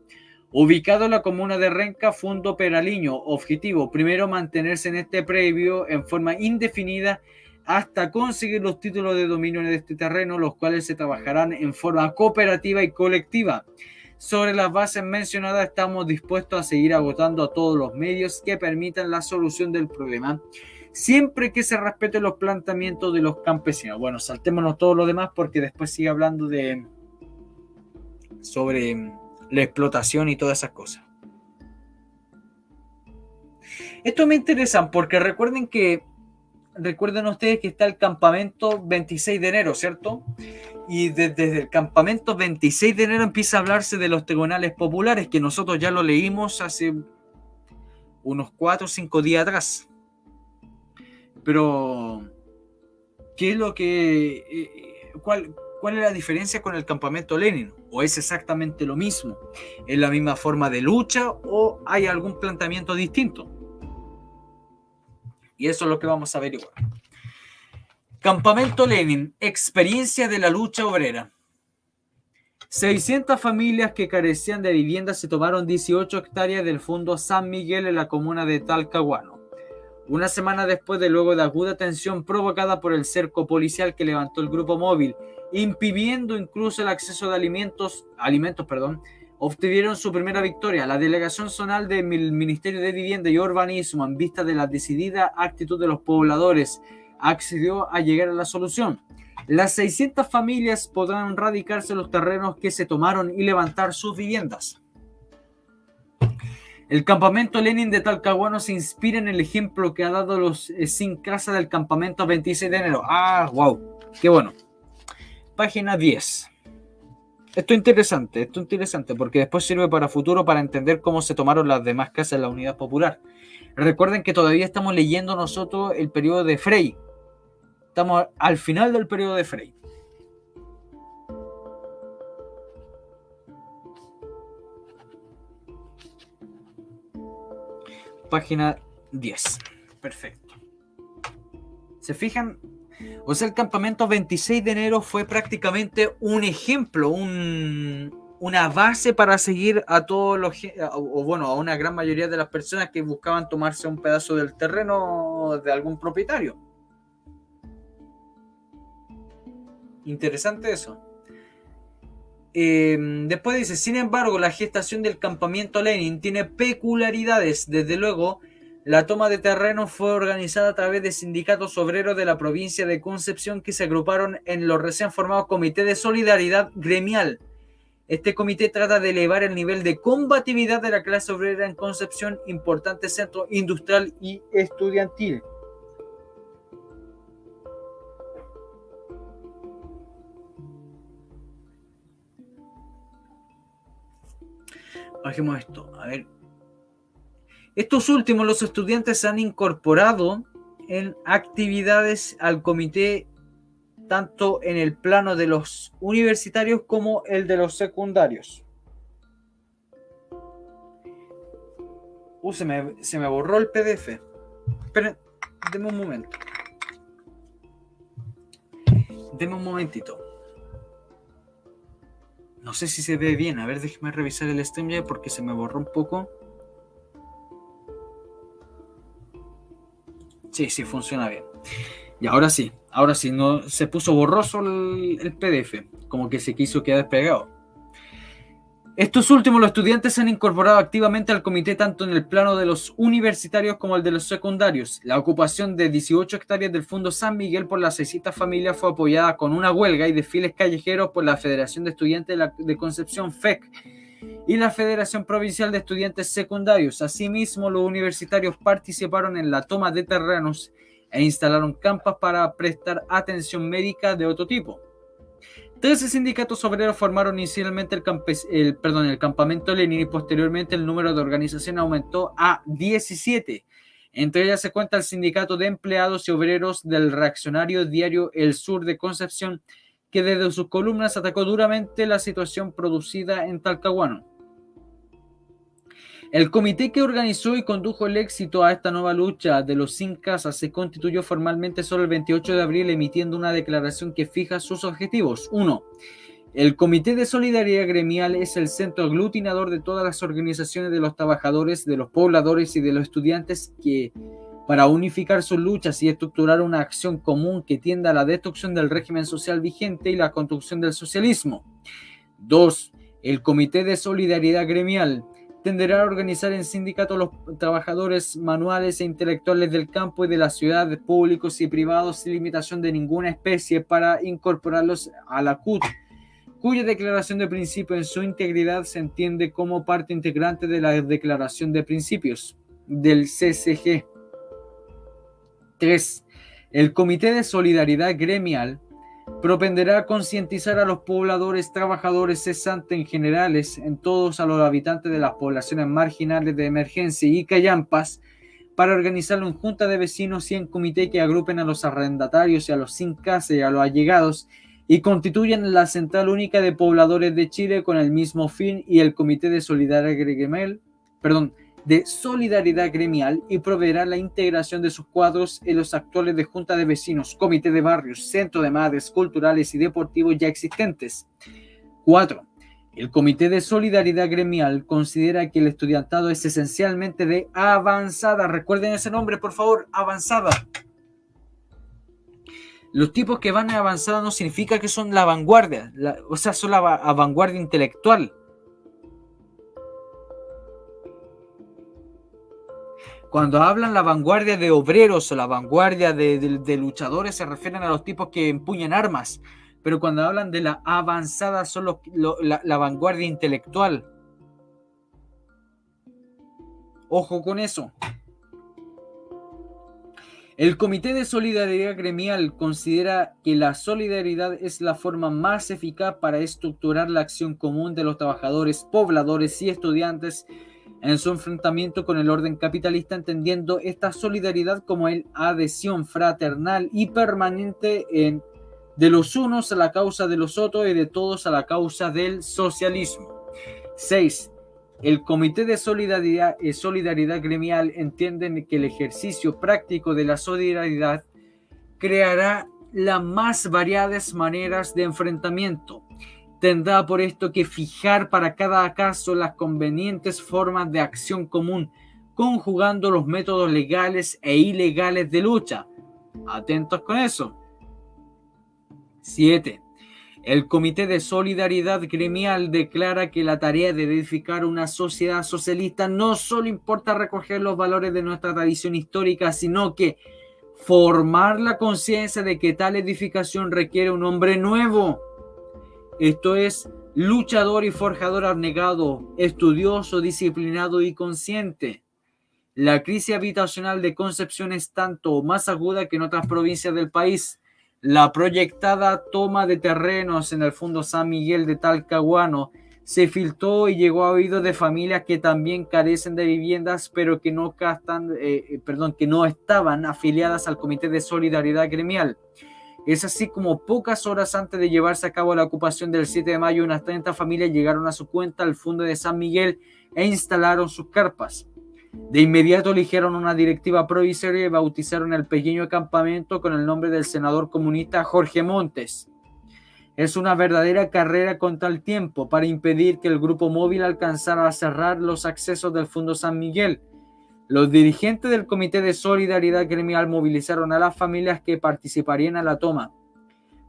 ubicado en la comuna de Renca, Fundo Peraliño. Objetivo: primero, mantenerse en este predio en forma indefinida hasta conseguir los títulos de dominio de este terreno, los cuales se trabajarán en forma cooperativa y colectiva. Sobre las bases mencionadas, estamos dispuestos a seguir agotando a todos los medios que permitan la solución del problema, siempre que se respeten los planteamientos de los campesinos. Bueno, saltémonos todo lo demás porque después sigue hablando sobre la explotación y todas esas cosas. Esto me interesa porque recuerden ustedes que está el campamento 26 de enero, ¿cierto? Y desde el campamento 26 de enero empieza a hablarse de los tribunales populares, que nosotros ya lo leímos hace unos 4 o 5 días atrás. Pero, ¿qué es lo que... ¿Cuál es la diferencia con el campamento Lenin? ¿O es exactamente lo mismo? ¿Es la misma forma de lucha o hay algún planteamiento distinto? Y eso es lo que vamos a averiguar. Campamento Lenin, experiencia de la lucha obrera. 600 familias que carecían de vivienda se tomaron 18 hectáreas del fondo San Miguel en la comuna de Talcahuano. Una semana después luego de aguda tensión provocada por el cerco policial que levantó el grupo móvil, impidiendo incluso el acceso de alimentos, obtuvieron su primera victoria. La delegación zonal del Ministerio de Vivienda y Urbanismo, en vista de la decidida actitud de los pobladores, accedió a llegar a la solución. Las 600 familias podrán radicarse en los terrenos que se tomaron y levantar sus viviendas. El campamento Lenin de Talcahuano se inspira en el ejemplo que ha dado los sin casa del campamento 26 de enero. ¡Wow! ¡Qué bueno! Página 10. Esto es interesante porque después sirve para futuro para entender cómo se tomaron las demás casas en la Unidad Popular. Recuerden que todavía estamos leyendo nosotros el periodo de Frey. Estamos al final del periodo de Frey. Página 10. Perfecto. ¿Se fijan? O sea, el campamento 26 de enero fue prácticamente un ejemplo, una base para seguir a todos los, a una gran mayoría de las personas que buscaban tomarse un pedazo del terreno de algún propietario. Interesante eso. Después dice, sin embargo, la gestación del campamento Lenin tiene peculiaridades. Desde luego, la toma de terreno fue organizada a través de sindicatos obreros de la provincia de Concepción que se agruparon en los recién formados Comité de Solidaridad Gremial. Este comité trata de elevar el nivel de combatividad de la clase obrera en Concepción, importante centro industrial y estudiantil. Bajemos esto, a ver. Estos últimos, los estudiantes se han incorporado en actividades al comité tanto en el plano de los universitarios como el de los secundarios. Se me borró el PDF. Esperen, denme un momento. Denme un momentito. No sé si se ve bien. A ver, déjeme revisar el StreamYard porque se me borró un poco. Sí, funciona bien. Y ahora sí, no se puso borroso el PDF, como que se quiso quedar despegado. Estos últimos, los estudiantes se han incorporado activamente al comité tanto en el plano de los universitarios como el de los secundarios. La ocupación de 18 hectáreas del Fondo San Miguel por las 600 familias fue apoyada con una huelga y desfiles callejeros por la Federación de Estudiantes de Concepción, FEC, y la Federación Provincial de Estudiantes Secundarios. Asimismo, los universitarios participaron en la toma de terrenos e instalaron campas para prestar atención médica de otro tipo. 13 sindicatos obreros formaron inicialmente el campamento Lenin y posteriormente el número de organizaciones aumentó a 17. Entre ellas se cuenta el Sindicato de Empleados y Obreros del reaccionario diario El Sur de Concepción, que desde sus columnas atacó duramente la situación producida en Talcahuano. El comité que organizó y condujo el éxito a esta nueva lucha de los sin casa se constituyó formalmente solo el 28 de abril, emitiendo una declaración que fija sus objetivos. 1. El Comité de Solidaridad Gremial es el centro aglutinador de todas las organizaciones de los trabajadores, de los pobladores y de los estudiantes que, para unificar sus luchas y estructurar una acción común que tienda a la destrucción del régimen social vigente y la construcción del socialismo. 2. El Comité de Solidaridad Gremial tenderá a organizar en sindicatos los trabajadores manuales e intelectuales del campo y de las ciudades, públicos y privados, sin limitación de ninguna especie, para incorporarlos a la CUT, cuya declaración de principios en su integridad se entiende como parte integrante de la declaración de principios del CCG. 3. El Comité de Solidaridad Gremial propenderá a concientizar a los pobladores, trabajadores, cesantes en generales, en todos a los habitantes de las poblaciones marginales de emergencia y callampas, para organizarlo en junta de vecinos y en comité que agrupen a los arrendatarios y a los sin casa y a los allegados, y constituyen la Central Única de Pobladores de Chile con el mismo fin y el Comité de Solidaridad Gremial y proveerá la integración de sus cuadros en los actuales de Junta de Vecinos, Comité de Barrios, Centro de Madres, Culturales y Deportivos ya existentes. 4. El Comité de Solidaridad Gremial considera que el estudiantado es esencialmente de avanzada. Recuerden ese nombre, por favor, avanzada. Los tipos que van a avanzada no significa que son la vanguardia, son la vanguardia intelectual. Cuando hablan la vanguardia de obreros o la vanguardia de luchadores, se refieren a los tipos que empuñan armas. Pero cuando hablan de la avanzada, son la vanguardia intelectual. Ojo con eso. El Comité de Solidaridad Gremial considera que la solidaridad es la forma más eficaz para estructurar la acción común de los trabajadores, pobladores y estudiantes en su enfrentamiento con el orden capitalista, entendiendo esta solidaridad como la adhesión fraternal y permanente de los unos a la causa de los otros y de todos a la causa del socialismo. 6. El Comité de Solidaridad Gremial entiende que el ejercicio práctico de la solidaridad creará las más variadas maneras de enfrentamiento. Tendrá por esto que fijar para cada caso las convenientes formas de acción común, conjugando los métodos legales e ilegales de lucha. Atentos con eso. 7. El Comité de Solidaridad Gremial declara que la tarea de edificar una sociedad socialista no solo importa recoger los valores de nuestra tradición histórica, sino que formar la conciencia de que tal edificación requiere un hombre nuevo. Esto es, luchador y forjador abnegado, estudioso, disciplinado y consciente. La crisis habitacional de Concepción es tanto o más aguda que en otras provincias del país. La proyectada toma de terrenos en el Fondo San Miguel de Talcahuano se filtró y llegó a oídos de familias que también carecen de viviendas, pero que no estaban afiliadas al Comité de Solidaridad Gremial. Es así como pocas horas antes de llevarse a cabo la ocupación del 7 de mayo, unas 30 familias llegaron a su cuenta al Fondo de San Miguel e instalaron sus carpas. De inmediato eligieron una directiva provisoria y bautizaron el pequeño campamento con el nombre del senador comunista Jorge Montes. Es una verdadera carrera contra el tiempo para impedir que el grupo móvil alcanzara a cerrar los accesos del Fondo San Miguel. Los dirigentes del Comité de Solidaridad Gremial movilizaron a las familias que participarían en la toma.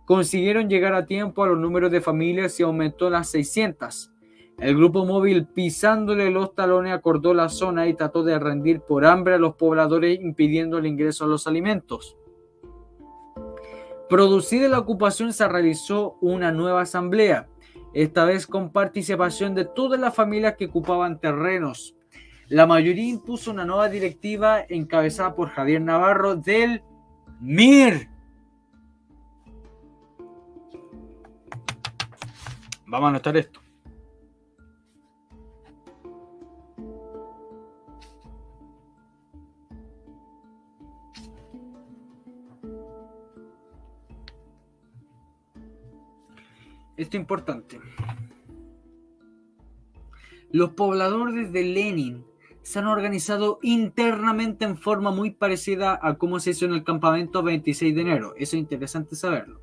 Consiguieron llegar a tiempo a los números de familias y aumentó las 600. El grupo móvil, pisándole los talones, acordó la zona y trató de rendir por hambre a los pobladores, impidiendo el ingreso a los alimentos. Producida la ocupación, se realizó una nueva asamblea, esta vez con participación de todas las familias que ocupaban terrenos. La mayoría impuso una nueva directiva encabezada por Javier Navarro del MIR. Vamos a anotar esto. Esto es importante. Los pobladores de Lenin se han organizado internamente en forma muy parecida a cómo se hizo en el campamento 26 de enero. Eso es interesante saberlo.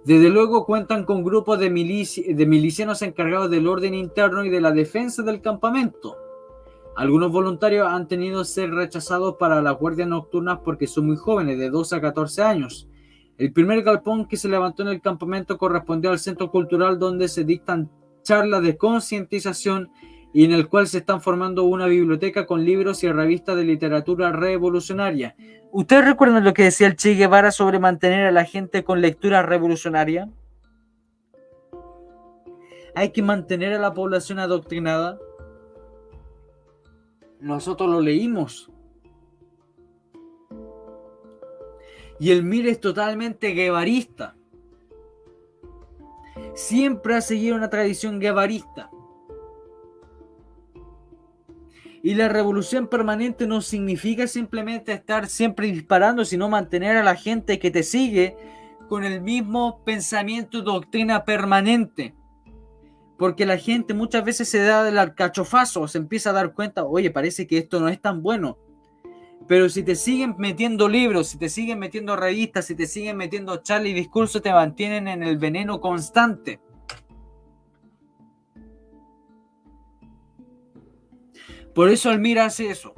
Desde luego cuentan con grupos de milicianos encargados del orden interno y de la defensa del campamento. Algunos voluntarios han tenido que ser rechazados para las guardias nocturnas porque son muy jóvenes, de 12 a 14 años. El primer galpón que se levantó en el campamento correspondió al centro cultural donde se dictan charlas de concientización y en el cual se están formando una biblioteca con libros y revistas de literatura revolucionaria. ¿Ustedes recuerdan lo que decía el Che Guevara sobre mantener a la gente con lectura revolucionaria? Hay que mantener a la población adoctrinada. Nosotros lo leímos. Y el MIR es totalmente guevarista. Siempre ha seguido una tradición guevarista. Y la revolución permanente no significa simplemente estar siempre disparando, sino mantener a la gente que te sigue con el mismo pensamiento y doctrina permanente. Porque la gente muchas veces se da del alcachofazo, se empieza a dar cuenta, oye, parece que esto no es tan bueno. Pero si te siguen metiendo libros, si te siguen metiendo revistas, si te siguen metiendo charlas y discursos, te mantienen en el veneno constante. Por eso Almira hace eso.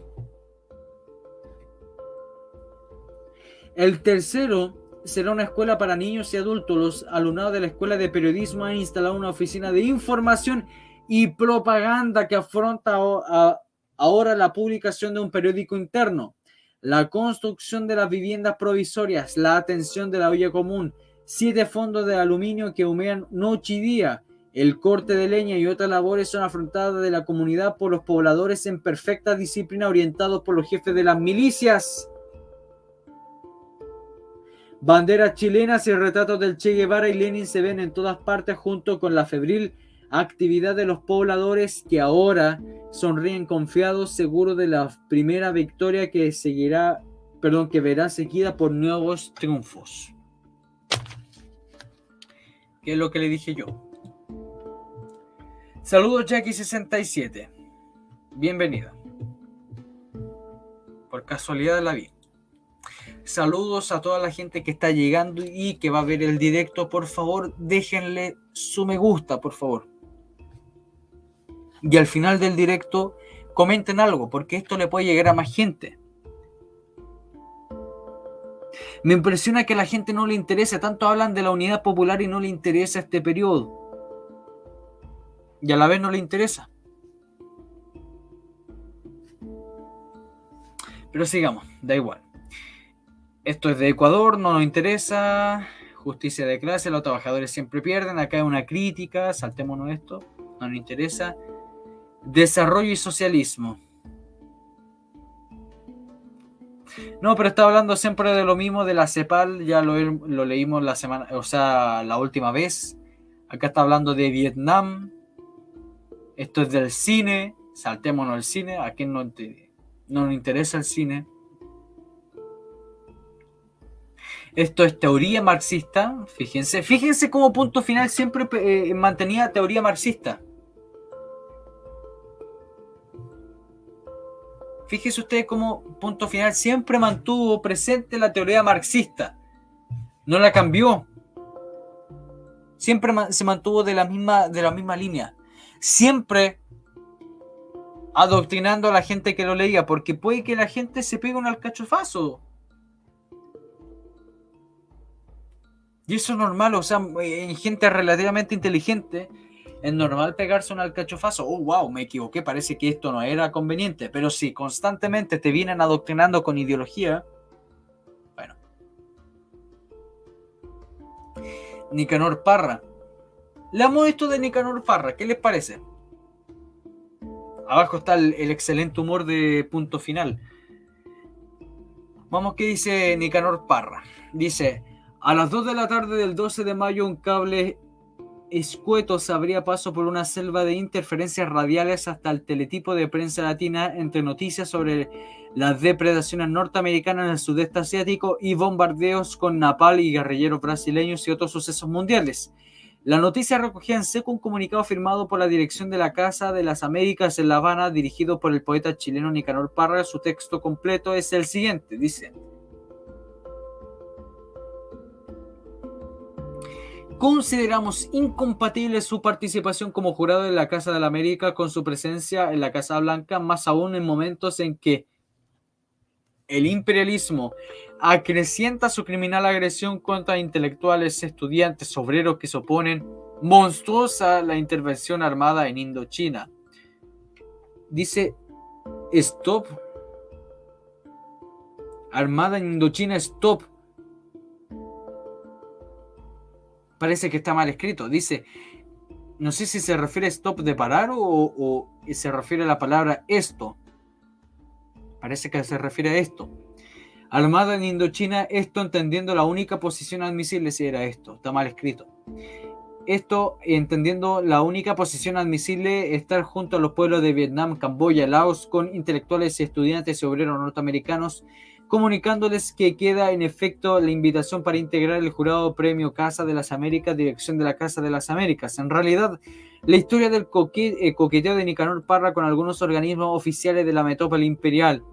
El tercero será una escuela para niños y adultos. Los alumnados de la Escuela de Periodismo han instalado una oficina de información y propaganda que afronta ahora la publicación de un periódico interno, la construcción de las viviendas provisorias, la atención de la olla común, 7 fondos de aluminio que humean noche y día, el corte de leña y otras labores son afrontadas de la comunidad por los pobladores en perfecta disciplina, orientados por los jefes de las milicias. Banderas chilenas y retratos del Che Guevara y Lenin se ven en todas partes, junto con la febril actividad de los pobladores que ahora sonríen confiados, seguros de la primera victoria que verá seguida por nuevos triunfos. ¿Qué es lo que le dije yo? Saludos Jackie67. Bienvenida. Por casualidad la vi. Saludos a toda la gente que está llegando y que va a ver el directo. Por favor, déjenle su me gusta, por favor. Y al final del directo, comenten algo, porque esto le puede llegar a más gente. Me impresiona que a la gente no le interesa. Tanto hablan de la unidad popular y no le interesa este periodo. Y a la vez no le interesa. Pero sigamos, da igual. Esto es de Ecuador, no nos interesa. Justicia de clase, los trabajadores siempre pierden. Acá hay una crítica, saltémonos esto, no nos interesa. Desarrollo y socialismo. No, pero está hablando siempre de lo mismo, de la CEPAL, ya lo leímos la última vez. Acá está hablando de Vietnam. Esto es del cine, saltémonos el cine, a quien no nos interesa el cine. Esto es teoría marxista, fíjense cómo punto final siempre mantenía teoría marxista. Fíjese usted cómo punto final siempre mantuvo presente la teoría marxista. No la cambió. Siempre se mantuvo de la misma línea. Siempre adoctrinando a la gente que lo leía, porque puede que la gente se pegue un alcachofazo. Y eso es normal, o sea, en gente relativamente inteligente es normal pegarse un alcachofazo. Oh, wow, me equivoqué, parece que esto no era conveniente. Pero si constantemente te vienen adoctrinando con ideología, bueno. Nicanor Parra. Leamos esto de Nicanor Parra, ¿qué les parece? Abajo está el excelente humor de punto final. Vamos, ¿qué dice Nicanor Parra? Dice: a las 2 de la tarde del 12 de mayo, un cable escueto se abría paso por una selva de interferencias radiales hasta el teletipo de prensa latina, entre noticias sobre las depredaciones norteamericanas en el sudeste asiático y bombardeos con napalm y guerrilleros brasileños y otros sucesos mundiales. La noticia recogía en seco un comunicado firmado por la dirección de la Casa de las Américas en La Habana, dirigido por el poeta chileno Nicanor Parra. Su texto completo es el siguiente, dice: consideramos incompatible su participación como jurado en la Casa de la América con su presencia en la Casa Blanca, más aún en momentos en que el imperialismo acrecienta su criminal agresión contra intelectuales, estudiantes, obreros que se oponen monstruosa la intervención armada en Indochina. Dice: stop. Armada en Indochina, stop. Parece que está mal escrito. Dice, no sé si se refiere a stop de parar o se refiere a la palabra esto. Parece que se refiere a esto. Armada en Indochina, esto entendiendo la única posición admisible. Si era esto, está mal escrito. Esto entendiendo la única posición admisible, estar junto a los pueblos de Vietnam, Camboya, Laos, con intelectuales, estudiantes y obreros norteamericanos, comunicándoles que queda en efecto la invitación para integrar el jurado premio Casa de las Américas, dirección de la Casa de las Américas. En realidad, la historia del coqueteo de Nicanor Parra con algunos organismos oficiales de la metrópoli imperial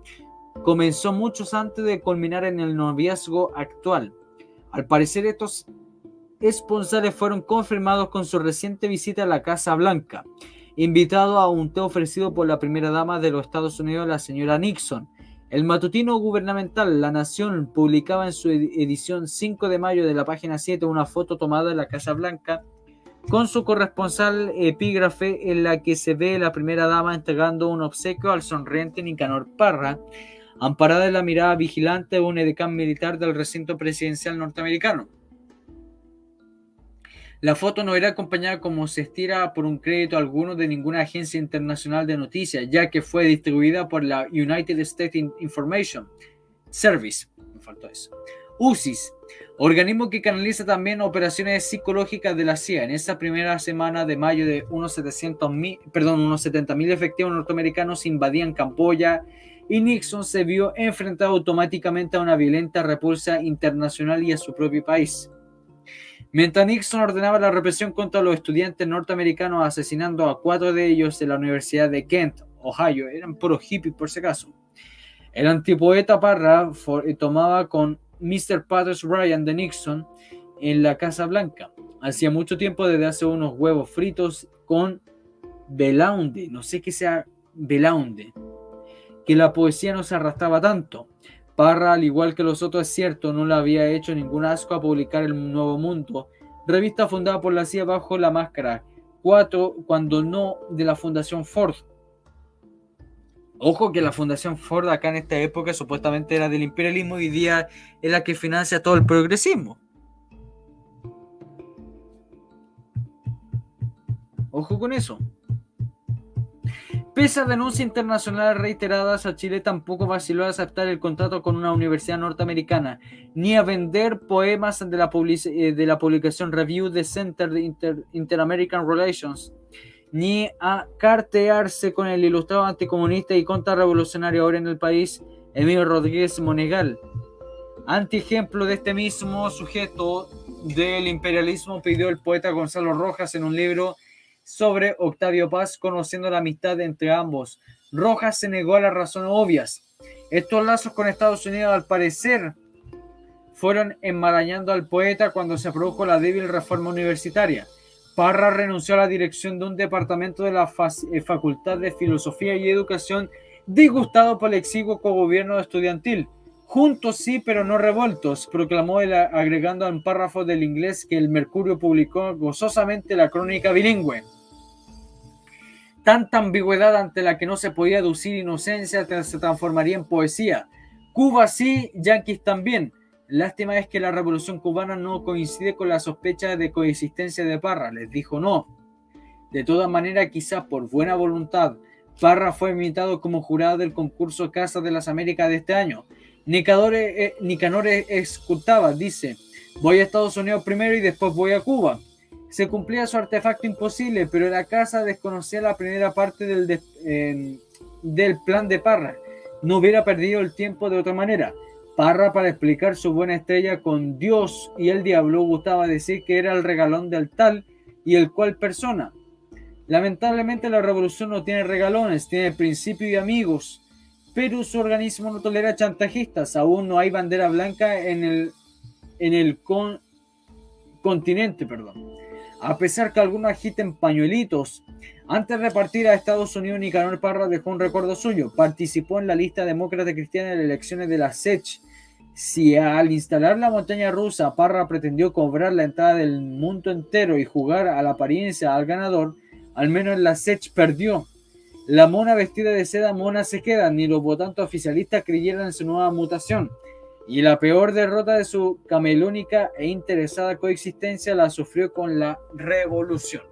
comenzó muchos antes de culminar en el noviazgo actual. Al parecer, estos esponsales fueron confirmados con su reciente visita a la Casa Blanca, invitado a un té ofrecido por la primera dama de los Estados Unidos, la señora Nixon. El matutino gubernamental La Nación publicaba en su edición 5 de mayo de la página 7 una foto tomada de la Casa Blanca con su corresponsal epígrafe en la que se ve la primera dama entregando un obsequio al sonriente Nicanor Parra, amparada en la mirada vigilante de un edecán militar del recinto presidencial norteamericano. La foto no era acompañada como se estira por un crédito alguno de ninguna agencia internacional de noticias, ya que fue distribuida por la United States Information Service. Me faltó eso. USIS, organismo que canaliza también operaciones psicológicas de la CIA. En esa primera semana de mayo de unos 70.000 efectivos norteamericanos invadían Camboya y Nixon se vio enfrentado automáticamente a una violenta repulsa internacional y a su propio país. Mientras Nixon ordenaba la represión contra los estudiantes norteamericanos, asesinando a 4 de ellos en la Universidad de Kent, Ohio, eran puros hippies por si acaso. El antipoeta Parra tomaba con Mr. Patrice Ryan de Nixon en la Casa Blanca. Hacía mucho tiempo desde hace unos huevos fritos con Belaunde, no sé qué sea Belaunde, que la poesía no se arrastraba tanto. Parra, al igual que los otros, es cierto, no le había hecho ningún asco a publicar El Nuevo Mundo, revista fundada por la CIA bajo la máscara 4, cuando no de la Fundación Ford. Ojo que la Fundación Ford acá en esta época supuestamente era del imperialismo y hoy día es la que financia todo el progresismo. Ojo con eso. Pese a denuncias internacionales reiteradas, a Chile tampoco vaciló a aceptar el contrato con una universidad norteamericana, ni a vender poemas de la publicación Review the Center de Inter-American Relations, ni a cartearse con el ilustrado anticomunista y contrarrevolucionario ahora en el país, Emilio Rodríguez Monegal. Antiejemplo de este mismo sujeto del imperialismo pidió el poeta Gonzalo Rojas en un libro sobre Octavio Paz, conociendo la amistad entre ambos. Rojas se negó a las razones obvias. Estos lazos con Estados Unidos, al parecer, fueron enmarañando al poeta cuando se produjo la débil reforma universitaria. Parra renunció a la dirección de un departamento de la Facultad de Filosofía y Educación, disgustado por el exiguo cogobierno estudiantil. Juntos sí, pero no revueltos, proclamó él, agregando a un párrafo del inglés que el Mercurio publicó gozosamente la crónica bilingüe. Tanta ambigüedad ante la que no se podía aducir inocencia se transformaría en poesía. Cuba sí, yanquis también. Lástima es que la revolución cubana no coincide con la sospecha de coexistencia de Parra. Les dijo no. De todas maneras, quizás por buena voluntad, Parra fue invitado como jurado del concurso Casa de las Américas de este año. Nicanor escutaba, dice, voy a Estados Unidos primero y después voy a Cuba. Se cumplía su artefacto imposible, pero la casa desconocía la primera parte del plan de Parra. No hubiera perdido el tiempo de otra manera. Parra, para explicar su buena estrella con Dios y el diablo, gustaba decir que era el regalón del tal y el cual persona. Lamentablemente la revolución no tiene regalones, tiene principio y amigos, pero su organismo no tolera chantajistas. Aún no hay bandera blanca en el continente. A pesar que algunos agiten pañuelitos. Antes de partir a Estados Unidos, Nicanor Parra dejó un recuerdo suyo. Participó en la lista demócrata cristiana en las elecciones de la SECH. Si al instalar la montaña rusa, Parra pretendió cobrar la entrada del mundo entero y jugar a la apariencia al ganador, al menos en la SECH perdió. La mona vestida de seda mona se queda, ni los votantes oficialistas creyeron en su nueva mutación. Y la peor derrota de su camelónica e interesada coexistencia la sufrió con la revolución.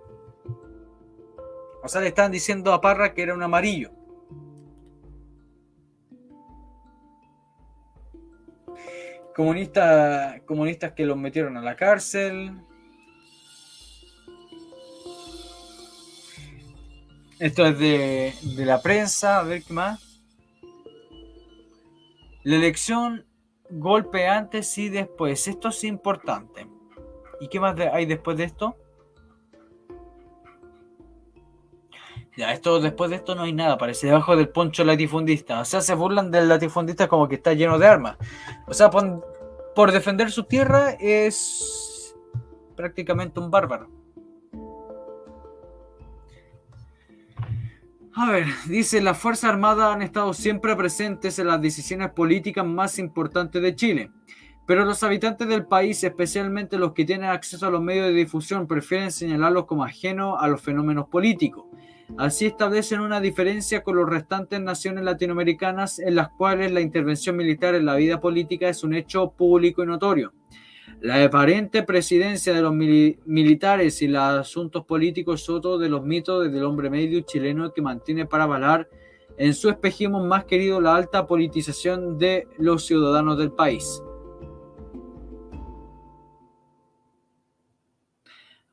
O sea, le estaban diciendo a Parra que era un amarillo. Comunistas que los metieron a la cárcel. Esto es de la prensa. A ver qué más. La elección, golpe antes y después. Esto es importante. ¿Y qué más hay después de esto? Ya, esto después de esto no hay nada, parece debajo del poncho latifundista. O sea, se burlan del latifundista como que está lleno de armas. O sea, por defender su tierra es prácticamente un bárbaro. A ver, dice, las Fuerzas Armadas han estado siempre presentes en las decisiones políticas más importantes de Chile, pero los habitantes del país, especialmente los que tienen acceso a los medios de difusión, prefieren señalarlos como ajenos a los fenómenos políticos. Así establecen una diferencia con las restantes naciones latinoamericanas en las cuales la intervención militar en la vida política es un hecho público y notorio. La aparente presidencia de los militares y los asuntos políticos son otro de los mitos del hombre medio chileno que mantiene para avalar en su espejismo más querido la alta politización de los ciudadanos del país.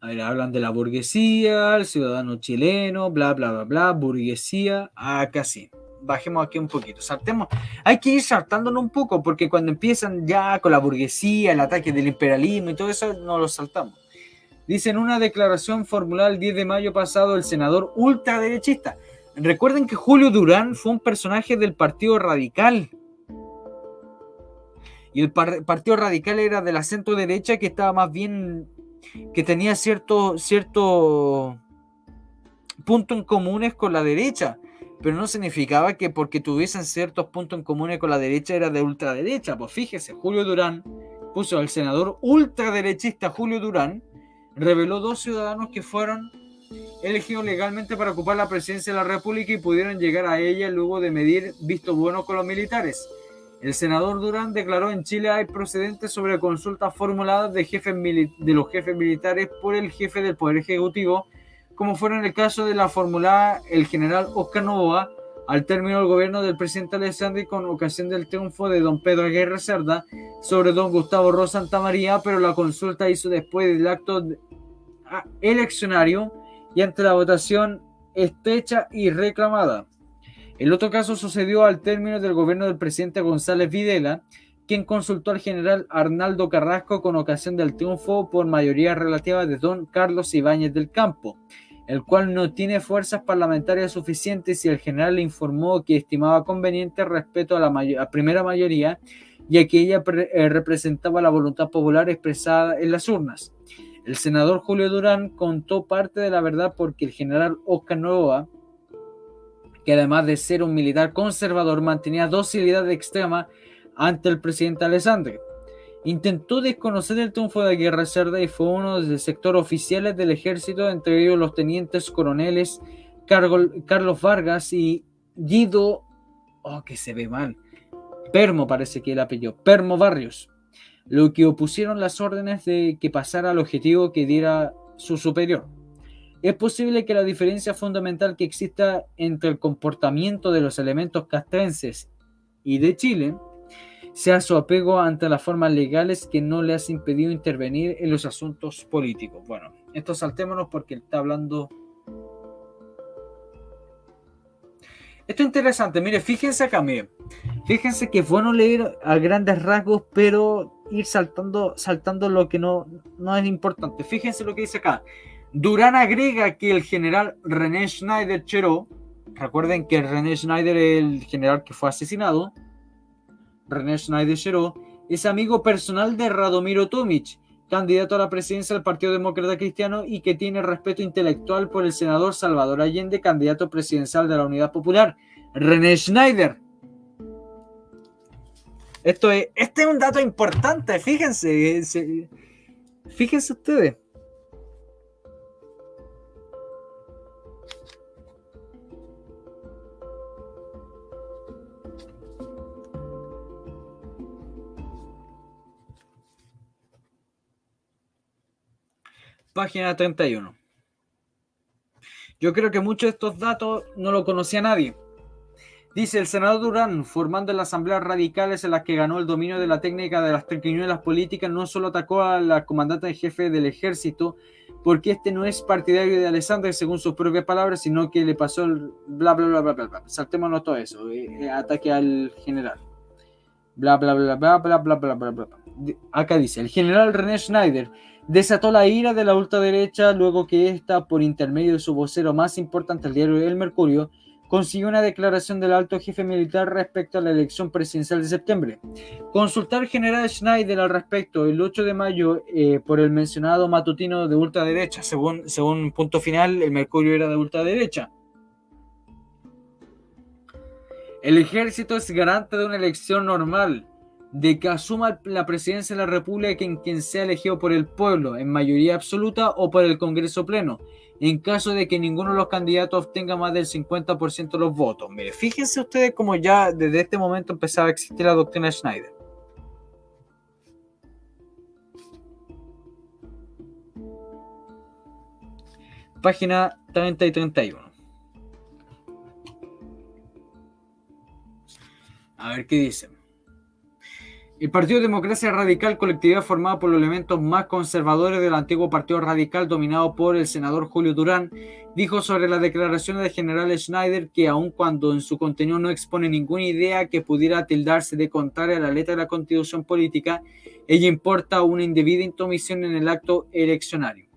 A ver, hablan de la burguesía, el ciudadano chileno, bla, bla, bla, bla, burguesía, acá sí. Bajemos aquí un poquito, saltemos. Hay que ir saltándonos un poco, porque cuando empiezan ya con la burguesía, el ataque del imperialismo y todo eso, no lo saltamos. Dice en una declaración formulada el 10 de mayo pasado el senador ultraderechista. Recuerden que Julio Durán fue un personaje del Partido Radical. Y el Partido Radical era de la centro derecha que estaba más bien, que tenía cierto puntos en comunes con la derecha, pero no significaba que porque tuviesen ciertos puntos en comunes con la derecha era de ultraderecha. Pues fíjese, Julio Durán puso al senador ultraderechista Julio Durán, reveló 2 ciudadanos que fueron elegidos legalmente para ocupar la presidencia de la República y pudieron llegar a ella luego de medir visto bueno con los militares. El senador Durán declaró en Chile hay procedentes sobre consultas formuladas de los jefes militares por el jefe del Poder Ejecutivo, como fuera en el caso de la formulada el general Oscar Novoa al término del gobierno del presidente Alessandri con ocasión del triunfo de don Pedro Aguirre Cerda sobre don Gustavo Ross Santamaría, pero la consulta hizo después del acto eleccionario y ante la votación estrecha y reclamada. El otro caso sucedió al término del gobierno del presidente González Videla, quien consultó al general Arnaldo Carrasco con ocasión del triunfo por mayoría relativa de don Carlos Ibáñez del Campo, el cual no tiene fuerzas parlamentarias suficientes y el general le informó que estimaba conveniente respeto a la primera mayoría, ya que ella representaba la voluntad popular expresada en las urnas. El senador Julio Durán contó parte de la verdad porque el general Oscar Novoa, que además de ser un militar conservador, mantenía docilidad extrema ante el presidente Alessandri. Intentó desconocer el triunfo de Aguirre Cerda y fue uno del sector oficiales del ejército, entre ellos los tenientes coroneles Carlos Vargas y Guido, que se ve mal, Permo parece que el apellido, Permo Barrios, lo que opusieron las órdenes de que pasara al objetivo que diera su superior. Es posible que la diferencia fundamental que exista entre el comportamiento de los elementos castrenses y de Chile sea su apego ante las formas legales que no le has impedido intervenir en los asuntos políticos. Bueno, esto saltémonos porque está hablando. Esto es interesante, mire, fíjense acá, mire. Fíjense que es bueno leer a grandes rasgos, pero ir saltando lo que no es importante. Fíjense lo que dice acá. Durán agrega que el general René Schneider Cheró, recuerden que René Schneider es el general que fue asesinado, René Schneider Cheró, es amigo personal de Radomiro Tomic, candidato a la presidencia del Partido Demócrata Cristiano y que tiene respeto intelectual por el senador Salvador Allende, candidato presidencial de la Unidad Popular. René Schneider. Este es un dato importante, fíjense ustedes. Página 31. Yo creo que muchos de estos datos no lo conocía nadie. Dice el senador Durán, formando en las asambleas radicales en las que ganó el dominio de la técnica de las triquiñuelas políticas, no solo atacó a la comandante en jefe del ejército, porque este no es partidario de Alessandri, según sus propias palabras, sino que le pasó el bla, bla, bla, bla, bla, bla. Saltémonos todo eso, ataque al general. Bla, bla, bla, bla, bla, bla, bla, bla, bla. Acá dice, el general René Schneider desató la ira de la ultraderecha luego que ésta, por intermedio de su vocero más importante, el diario El Mercurio, consiguió una declaración del alto jefe militar respecto a la elección presidencial de septiembre. Consultar general Schneider al respecto el 8 de mayo por el mencionado matutino de ultraderecha. Según punto final, el Mercurio era de ultraderecha. El ejército es garante de una elección normal, de que asuma la presidencia de la República en quien sea elegido por el pueblo, en mayoría absoluta o por el Congreso Pleno, en caso de que ninguno de los candidatos obtenga más del 50% de los votos. Mire, fíjense ustedes cómo ya desde este momento empezaba a existir la doctrina Schneider. Página 30 y 31. A ver qué dicen. El Partido Democracia Radical, colectividad formada por los elementos más conservadores del antiguo Partido Radical dominado por el senador Julio Durán, dijo sobre las declaraciones del general Schneider que aun cuando en su contenido no expone ninguna idea que pudiera tildarse de contraria a la letra de la Constitución política, ella importa una indebida intromisión en el acto eleccionario.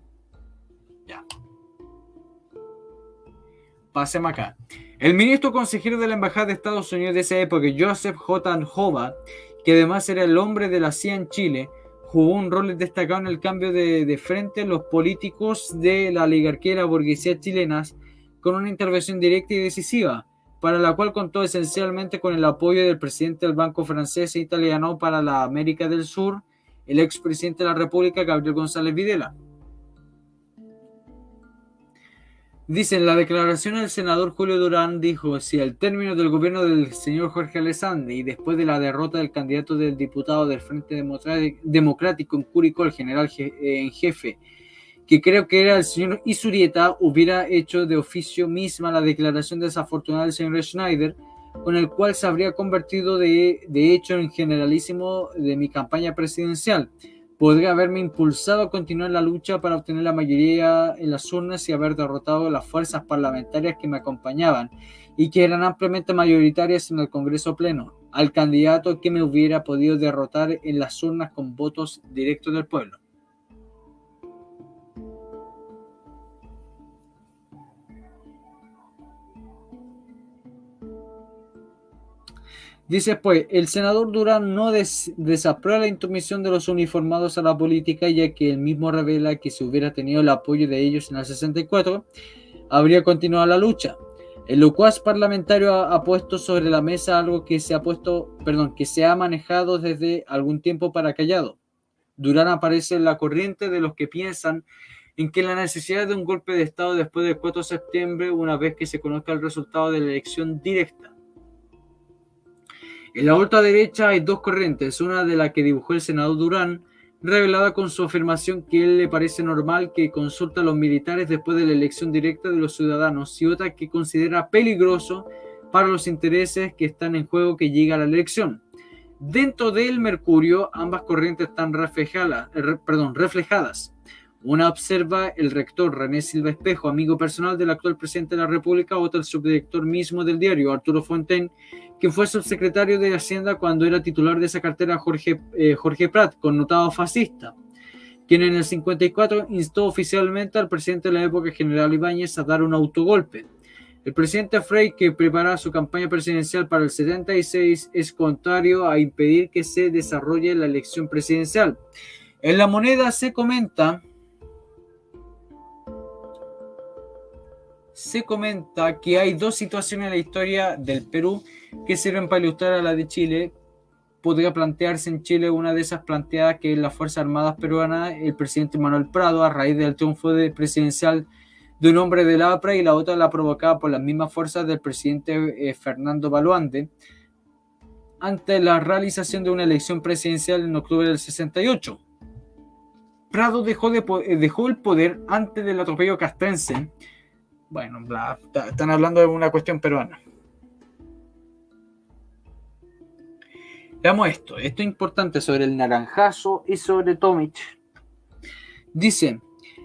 Ya. Pasemos acá. El ministro consejero de la Embajada de Estados Unidos de esa época, Joseph J. Hova, que además era el hombre de la CIA en Chile, jugó un rol destacado en el cambio de frente a los políticos de la oligarquía y la burguesía chilenas, con una intervención directa y decisiva, para la cual contó esencialmente con el apoyo del presidente del Banco Francés e Italiano para la América del Sur, el expresidente de la República, Gabriel González Videla. Dice, en la declaración el senador Julio Durán dijo, si al término del gobierno del señor Jorge Alessandri y después de la derrota del candidato del diputado del Frente Democrático en Curicó, el general en jefe, que creo que era el señor Isurieta, hubiera hecho de oficio misma la declaración desafortunada del señor Schneider, con el cual se habría convertido de hecho en generalísimo de mi campaña presidencial. Podría haberme impulsado a continuar la lucha para obtener la mayoría en las urnas y haber derrotado a las fuerzas parlamentarias que me acompañaban y que eran ampliamente mayoritarias en el Congreso Pleno, al candidato que me hubiera podido derrotar en las urnas con votos directos del pueblo. Dice pues, el senador Durán no desaprueba la intromisión de los uniformados a la política, ya que él mismo revela que si hubiera tenido el apoyo de ellos en el 64, habría continuado la lucha. El locuaz parlamentario ha puesto sobre la mesa algo que se ha manejado desde algún tiempo para callado. Durán aparece en la corriente de los que piensan en que la necesidad de un golpe de Estado después del 4 de septiembre, una vez que se conozca el resultado de la elección directa. En la ultraderecha hay dos corrientes, una de la que dibujó el senador Durán, revelada con su afirmación que a él le parece normal que consulta a los militares después de la elección directa de los ciudadanos, y otra que considera peligroso para los intereses que están en juego que llega a la elección. Dentro del Mercurio, ambas corrientes están reflejadas. Una observa el rector René Silva Espejo, amigo personal del actual presidente de la República, otra el subdirector mismo del diario, Arturo Fontaine, que fue subsecretario de Hacienda cuando era titular de esa cartera Jorge Prat, connotado fascista, quien en el 54 instó oficialmente al presidente de la época, general Ibáñez, a dar un autogolpe. El presidente Frey, que prepara su campaña presidencial para el 76, es contrario a impedir que se desarrolle la elección presidencial. En La Moneda se comenta que hay dos situaciones en la historia del Perú que sirven para ilustrar a la de Chile. Podría plantearse en Chile una de esas planteadas, que es las Fuerzas Armadas Peruanas, el presidente Manuel Prado, a raíz del triunfo presidencial de un hombre del APRA, y la otra la provocada por las mismas fuerzas del presidente Fernando Baloande ante la realización de una elección presidencial en octubre del 68. Prado dejó el poder antes del atropello castrense. Bueno, están hablando de una cuestión peruana. Veamos esto es importante sobre el naranjazo y sobre Tomic. Dice,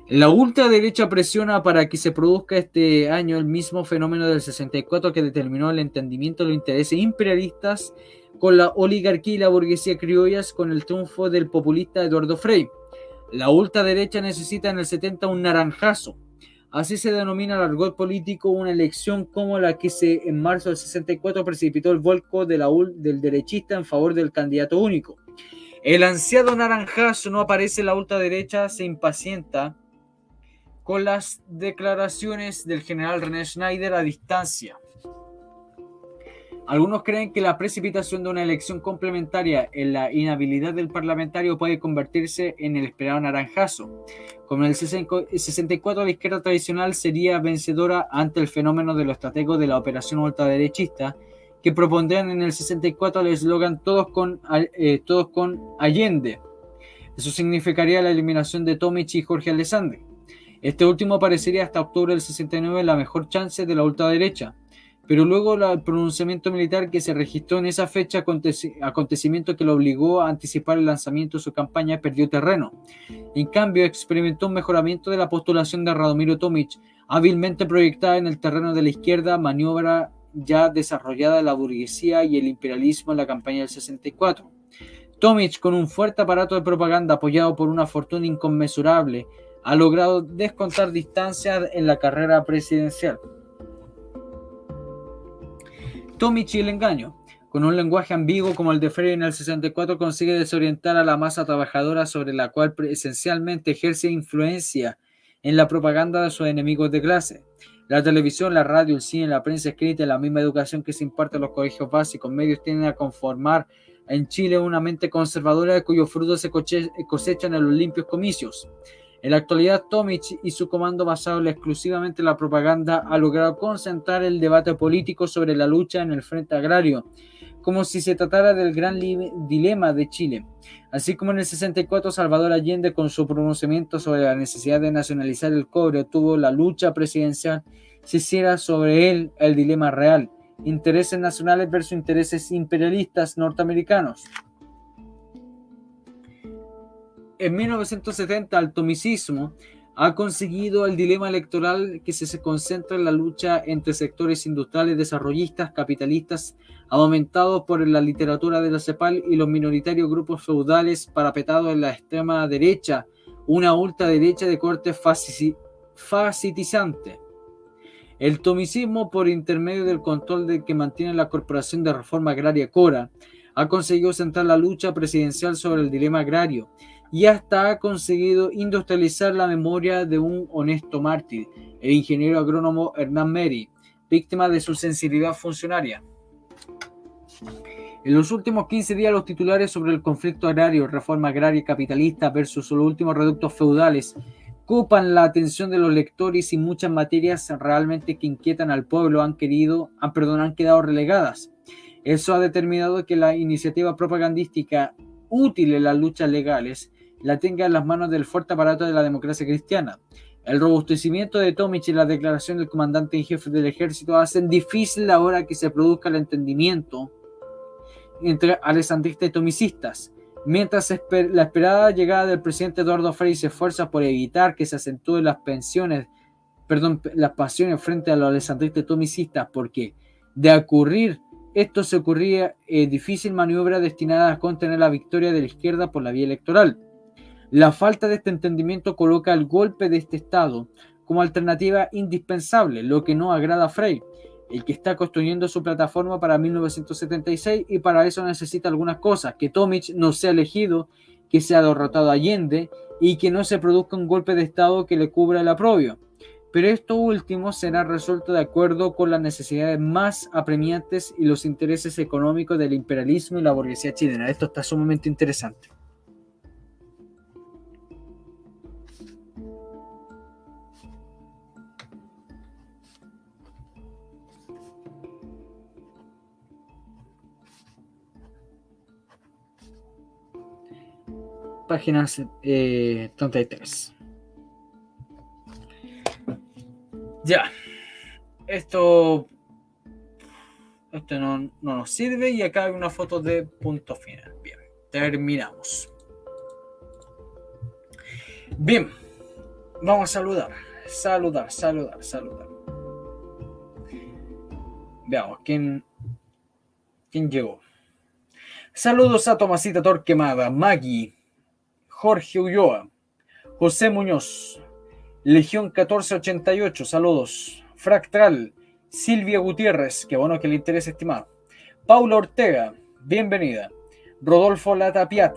la ultraderecha presiona para que se produzca este año el mismo fenómeno del 64 que determinó el entendimiento de los intereses imperialistas con la oligarquía y la burguesía criollas con el triunfo del populista Eduardo Frei. La ultraderecha necesita en el 70 un naranjazo. Así se denomina al argot político una elección como la que en marzo del 64 precipitó el vuelco del derechista en favor del candidato único. El ansiado naranjazo no aparece, la ultraderecha se impacienta con las declaraciones del general René Schneider a distancia. Algunos creen que la precipitación de una elección complementaria en la inhabilidad del parlamentario puede convertirse en el esperado naranjazo. Como en el 64 la izquierda tradicional sería vencedora ante el fenómeno de los estrategos de la operación ultraderechista, que propondrían en el 64 el eslogan todos con Allende. Eso significaría la eliminación de Tomic y Jorge Alessandri. Este último aparecería hasta octubre del 69 la mejor chance de la ultraderecha, pero luego el pronunciamiento militar que se registró en esa fecha, acontecimiento que lo obligó a anticipar el lanzamiento de su campaña, perdió terreno. En cambio, experimentó un mejoramiento de la postulación de Radomiro Tomic, hábilmente proyectada en el terreno de la izquierda, maniobra ya desarrollada de la burguesía y el imperialismo en la campaña del 64. Tomic, con un fuerte aparato de propaganda apoyado por una fortuna inconmensurable, ha logrado descontar distancia en la carrera presidencial. Tomic y el engaño. Con un lenguaje ambiguo como el de Frei en el 64 consigue desorientar a la masa trabajadora sobre la cual esencialmente ejerce influencia en la propaganda de sus enemigos de clase. La televisión, la radio, el cine, la prensa escrita y la misma educación que se imparte en los colegios básicos medios tienden a conformar en Chile una mente conservadora cuyos frutos se cosechan en los limpios comicios. En la actualidad, Tomic y su comando basado exclusivamente en la propaganda ha logrado concentrar el debate político sobre la lucha en el frente agrario, como si se tratara del gran dilema de Chile. Así como en el 64 Salvador Allende, con su pronunciamiento sobre la necesidad de nacionalizar el cobre, obtuvo la lucha presidencial, se hiciera sobre él el dilema real: intereses nacionales versus intereses imperialistas norteamericanos. En 1970, el tomicismo ha conseguido el dilema electoral que se concentra en la lucha entre sectores industriales desarrollistas, capitalistas, aumentados por la literatura de la CEPAL, y los minoritarios grupos feudales parapetados en la extrema derecha, una ultraderecha de corte fascitizante. El tomicismo, por intermedio del control que mantiene la Corporación de Reforma Agraria Cora, ha conseguido centrar la lucha presidencial sobre el dilema agrario y hasta ha conseguido industrializar la memoria de un honesto mártir, el ingeniero agrónomo Hernán Meri, víctima de su sensibilidad funcionaria. En los últimos 15 días, los titulares sobre el conflicto agrario, reforma agraria capitalista versus los últimos reductos feudales, ocupan la atención de los lectores, y muchas materias realmente que inquietan al pueblo han quedado relegadas. Eso ha determinado que la iniciativa propagandística útil en las luchas legales la tenga en las manos del fuerte aparato de la democracia cristiana. El robustecimiento de Tomic y la declaración del comandante en jefe del ejército hacen difícil ahora que se produzca el entendimiento entre alessandristas y tomicistas. Mientras la esperada llegada del presidente Eduardo Frei se esfuerza por evitar que se acentúen las pasiones frente a los alessandristas y tomicistas, porque de ocurrir esto se ocurría difícil maniobra destinada a contener la victoria de la izquierda por la vía electoral. La falta de este entendimiento coloca el golpe de este Estado como alternativa indispensable, lo que no agrada a Frei, el que está construyendo su plataforma para 1976, y para eso necesita algunas cosas: que Tomic no sea elegido, que sea derrotado Allende y que no se produzca un golpe de Estado que le cubra el aprobio. Pero esto último será resuelto de acuerdo con las necesidades más apremiantes y los intereses económicos del imperialismo y la burguesía chilena. Esto está sumamente interesante. Página 33. Ya. Esto no nos sirve, y acá hay una foto de punto final. Bien, terminamos. Bien, vamos a saludar. Veamos, ¿quién llegó? Saludos a Tomasita Torquemada, Maggie, Jorge Ulloa, José Muñoz, Legión 1488, saludos. Fractal, Silvia Gutiérrez, qué bueno que le interese, estimado. Paula Ortega, bienvenida. Rodolfo Latapiat,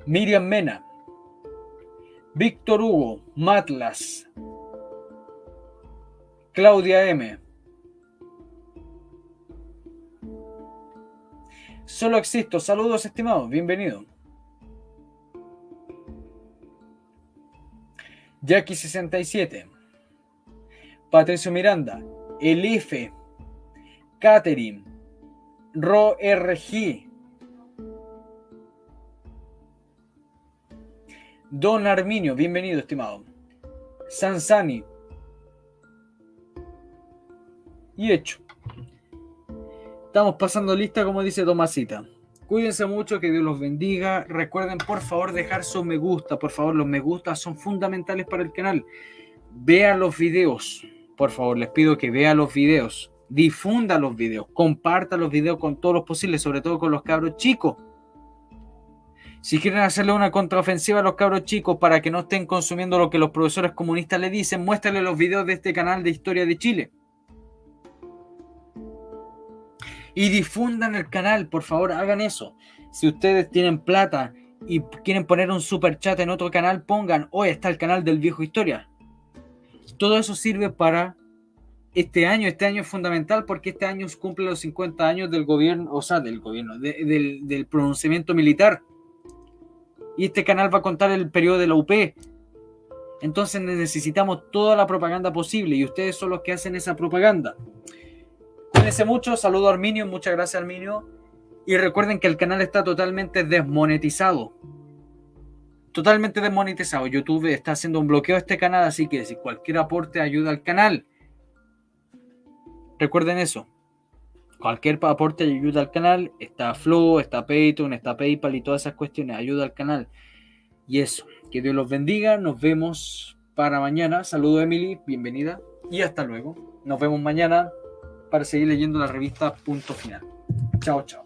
Miriam Mena, Víctor Hugo, Matlas, Claudia M. Solo existo, saludos, estimados, bienvenido. Jackie 67, Patricio Miranda, Elife, Catherine, Ro RG, Don Arminio, bienvenido, estimado. Sansani. Y hecho. Estamos pasando lista, como dice Tomasita. Cuídense mucho, que Dios los bendiga. Recuerden, por favor, dejar su me gusta. Por favor, los me gusta son fundamentales para el canal. Vean los videos. Por favor, les pido que vean los videos. Difunda los videos. Compartan los videos con todos los posibles, sobre todo con los cabros chicos. Si quieren hacerle una contraofensiva a los cabros chicos para que no estén consumiendo lo que los profesores comunistas le dicen, muéstrenle los videos de este canal de Historia de Chile. Y difundan el canal, por favor, hagan eso. Si ustedes tienen plata y quieren poner un super chat en otro canal, pongan, hoy está el canal del Viejo Historia. Todo eso sirve para este año. Este año es fundamental porque este año cumple los 50 años del gobierno, o sea, del gobierno, del pronunciamiento militar. Y este canal va a contar el periodo de la UP. Entonces necesitamos toda la propaganda posible y ustedes son los que hacen esa propaganda. Cuídense mucho, saludo a Arminio, muchas gracias Arminio. Y recuerden que el canal está totalmente desmonetizado. Totalmente desmonetizado. YouTube está haciendo un bloqueo a este canal, así que si cualquier aporte ayuda al canal. Recuerden eso. Cualquier aporte ayuda al canal. Está Flow, está Patreon, está PayPal y todas esas cuestiones. Ayuda al canal. Y eso. Que Dios los bendiga. Nos vemos para mañana. Saludo Emily, bienvenida. Y hasta luego. Nos vemos mañana para seguir leyendo la revista Punto Final. Chao, chao.